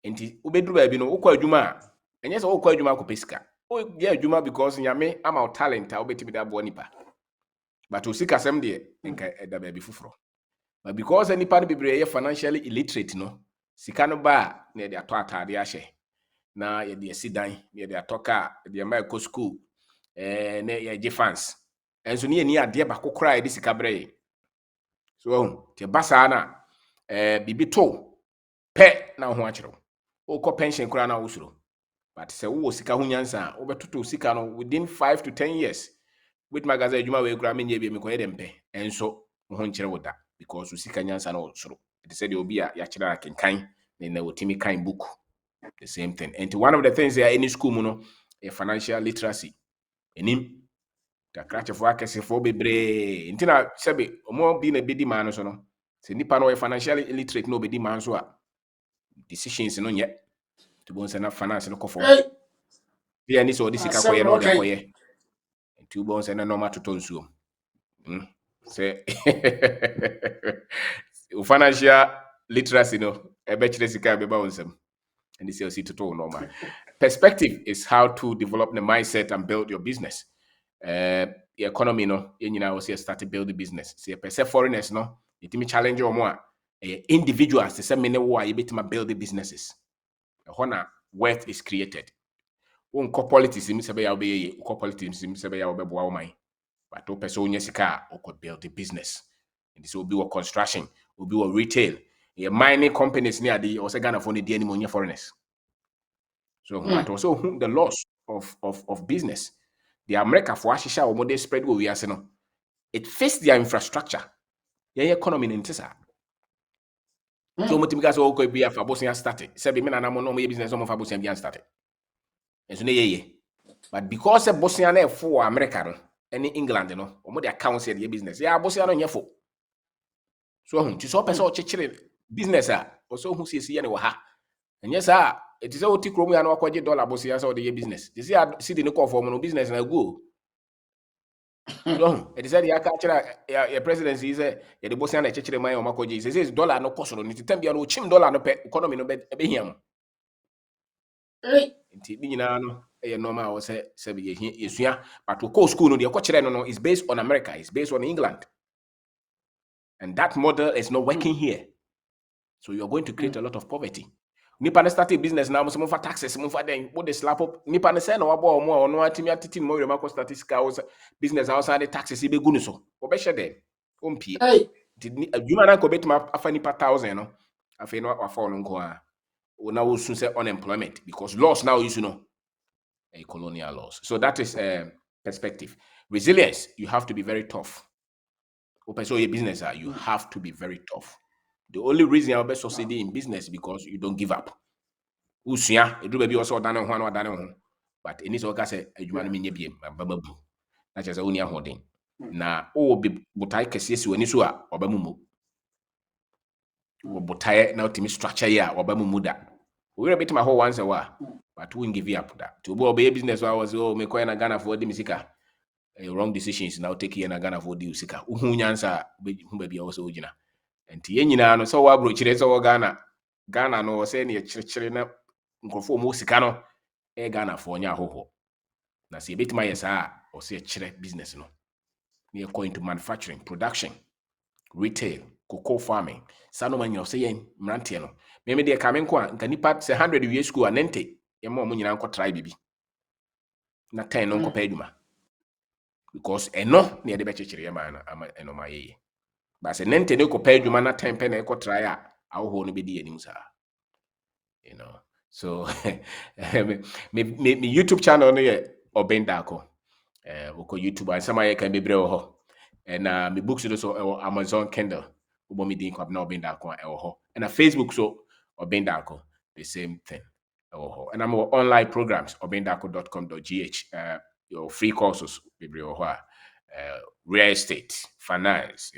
nti obeduru ba bi no wo kwa adwuma a enye se wo kwa adwuma akopɛ sika o ye adwuma because nyame ama o talent a obetimi da bo nipa but o sika sem de nka eda ba bi foforo but because nipa no bebre ye financially illiterate no sika no ba na ye de ato atade ahye na ye de asidan ye de atoka de ma ko school na ye je fans enso ne ni ade ba kokora ye de sika bre so te basa na bibi to pe na ho akero o ko pension kura na usuro but se wo sika ho nyansa wo betoto sika no within 5 to 10 years with magaza adwuma we kura menye bi me ko yedempe enso ho nkere woda because sika nyansa na usuro it said obi a ya kira kenkan na wotimi kan book the same thing and one of the things there any school mu no financial literacy enim ta krache fo akese fo bebre ntina sebe omo bi na bedi man no so no se nipa no financially illiterate no bedi man so a decisions no nye to bon se na finance no kofo bia ni so disika koye no de koye to bon se na normal to tonsuo se financial literacy no e be kire sika be ba wonsem and this is to normal perspective is how to develop the mindset and build your business the economy no yenyina wo se start to build the business se pese foreigners no itimi challenge o mo a individuals se mene wo a yebetima build the businesses hona wealth is created won ko politics mi se be ya obeye ko politics mi se be ya obeboa wo man but o pese onya sika o could build the business and this will be what construction will be what retail mining companies near the or Ghana for the any foreigners. So but also the loss of business. The America for Ashisha or model spread where we are saying it fits their infrastructure. Yeah, economy in Tessa. So Motimika so could be a Fabosian started. 7 men and I'm no business of Fabosian started. And so but because a Bosnian for America and England, you know, or more their accounts said your business. Yeah, Bosnian on your foot. So to so person checking business also who says here ha and yes it is all tikromu ya no akwaje dollar boss ya so the business this year see the no call for no business na go so it is the akachira your presidency is the boss ya na chechere man o makwaje says dollar no cost no titam bia no chim dollar no pe economy no be hiam nti bi nyina no e normal o say be yesua but to school no the akochere no is based on America, is based on England, and that model is not working here. So you're going to create a lot of poverty. nipa ne start a business now mo for taxes mo for then what they slap up nipa ne say na wabo mo ono atimi atiti mo rema ko statistical business outside taxes e be gu no so wo be shede ompie adwuma na ko betima afa nipa 1000 no afa no afa no nko a na wo sun say unemployment because laws now you know a colonial laws. So that is perspective. Resilience, you have to be very tough. Open so your business, you have to be very tough. The only reason you'll be succeeding in business is because you don't give up. Usia, it do be also done one or done. But in this case, you want me be babu. That's just only a holding. Na o be butai kesi when you are obamumu. Butai now to me structure ya obamumu that. We're a bit my whole once a while, but we won't give you up that. To be a business, I was me coin a Ghana for the misika. Wrong decisions now take in a Ghana for the Usika. Uhunyans baby also ujina. And Tienina no so wabro chireso Ghana no say near chirina Nkofo Musikano Ghana for nya hoho. Na see a bit my yesa or say chire business no. Near going to manufacturing, production, retail, cocoa farming. Sanoman you're saying Mrantiano. Maybe they come in kwa nkanipa se 100 years school anente. Yemo mo nyina nko try bibi. Na 10 no nko peduma. Because eno ne de be chechire yema na ama eno ma ye. Ba se nente ne ko peduma na 10 pe na nko try a awo no be di anim sa. You know. So me YouTube channel no ye Obendako. Woko YouTube and some can be brave. And my books also Amazon Kindle. Ubomi din kwa na Obendako ewo. And Facebook so Obendako the same thing. And I'm online programs obendako.com.gh. Your free courses real estate, finance,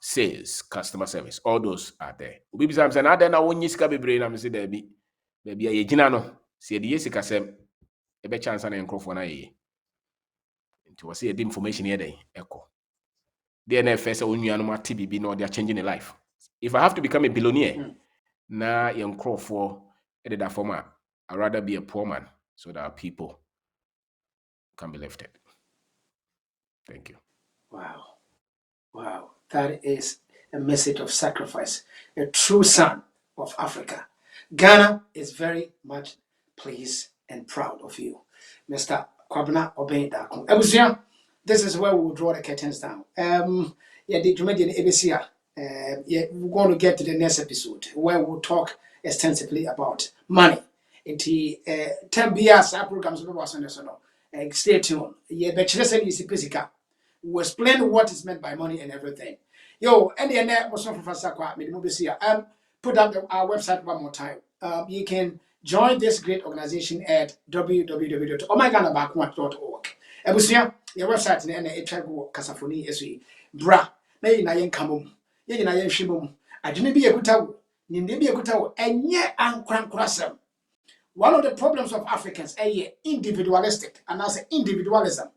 sales, customer service, all those are there. Ubi sam say na there na wonyi sika bebre na me say there be a yegina no. See the yesika sem e be chance na enkrofo na ye. Nti wo say the information here dey echo. The NFS onua no mati bibi no they are changing a life. If I have to become a billionaire, na enkrofo e that former, I'd rather be a poor man so that people can be lifted. Thank you. Wow. Wow. That is a message of sacrifice. A true son of Africa. Ghana is very much pleased and proud of you, Mr. Kwabena Obendako. Ebusia, this is where we will draw the curtains down. Yeah, the Jamaican ABC. Yeah, we're going to get to the next episode where we'll talk extensively about money. Inti 10 years our programs was on this no. Stay tuned. Yeah, but let's say it's physical. We'll explain what is meant by money and everything. Yo, and the net was from Fasakwa, put up our website one more time. You can join this great organization at www.omyganabackone.org. Ebusia, your website in the Echago Casafoni SE. Bra, may na yen kamum. Yen na yen shimum. I didn't be a good Nimde be a good and yet I'm crankrasem. One of the problems of Africans is individualistic, and I say individualism.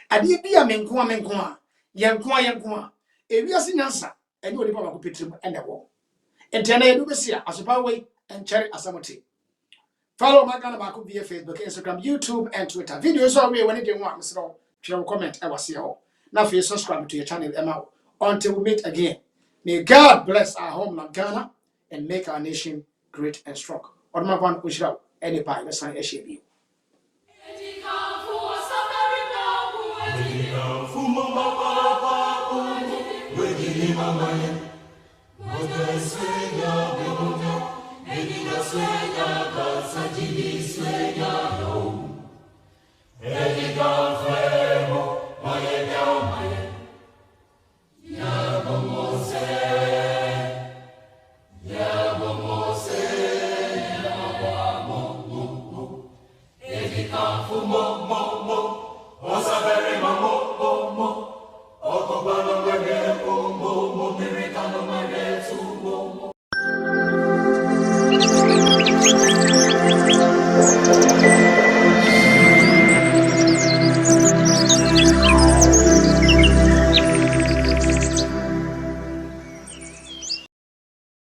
And you be a menkwa, yankwa. If you are seeing answer, and you will never go pitch and the war. And then I do see as a way and cherry asamoti. Follow my Ghana Baku via Facebook, Instagram, YouTube, and Twitter. Videos are when you want, Mr. Comment, I was here. Now, for you subscribe to your channel, Emma. Until we meet again, may God bless our homeland, Ghana, and make our nation great and strong. On my one, we shall. Any part, let's sign a share you. What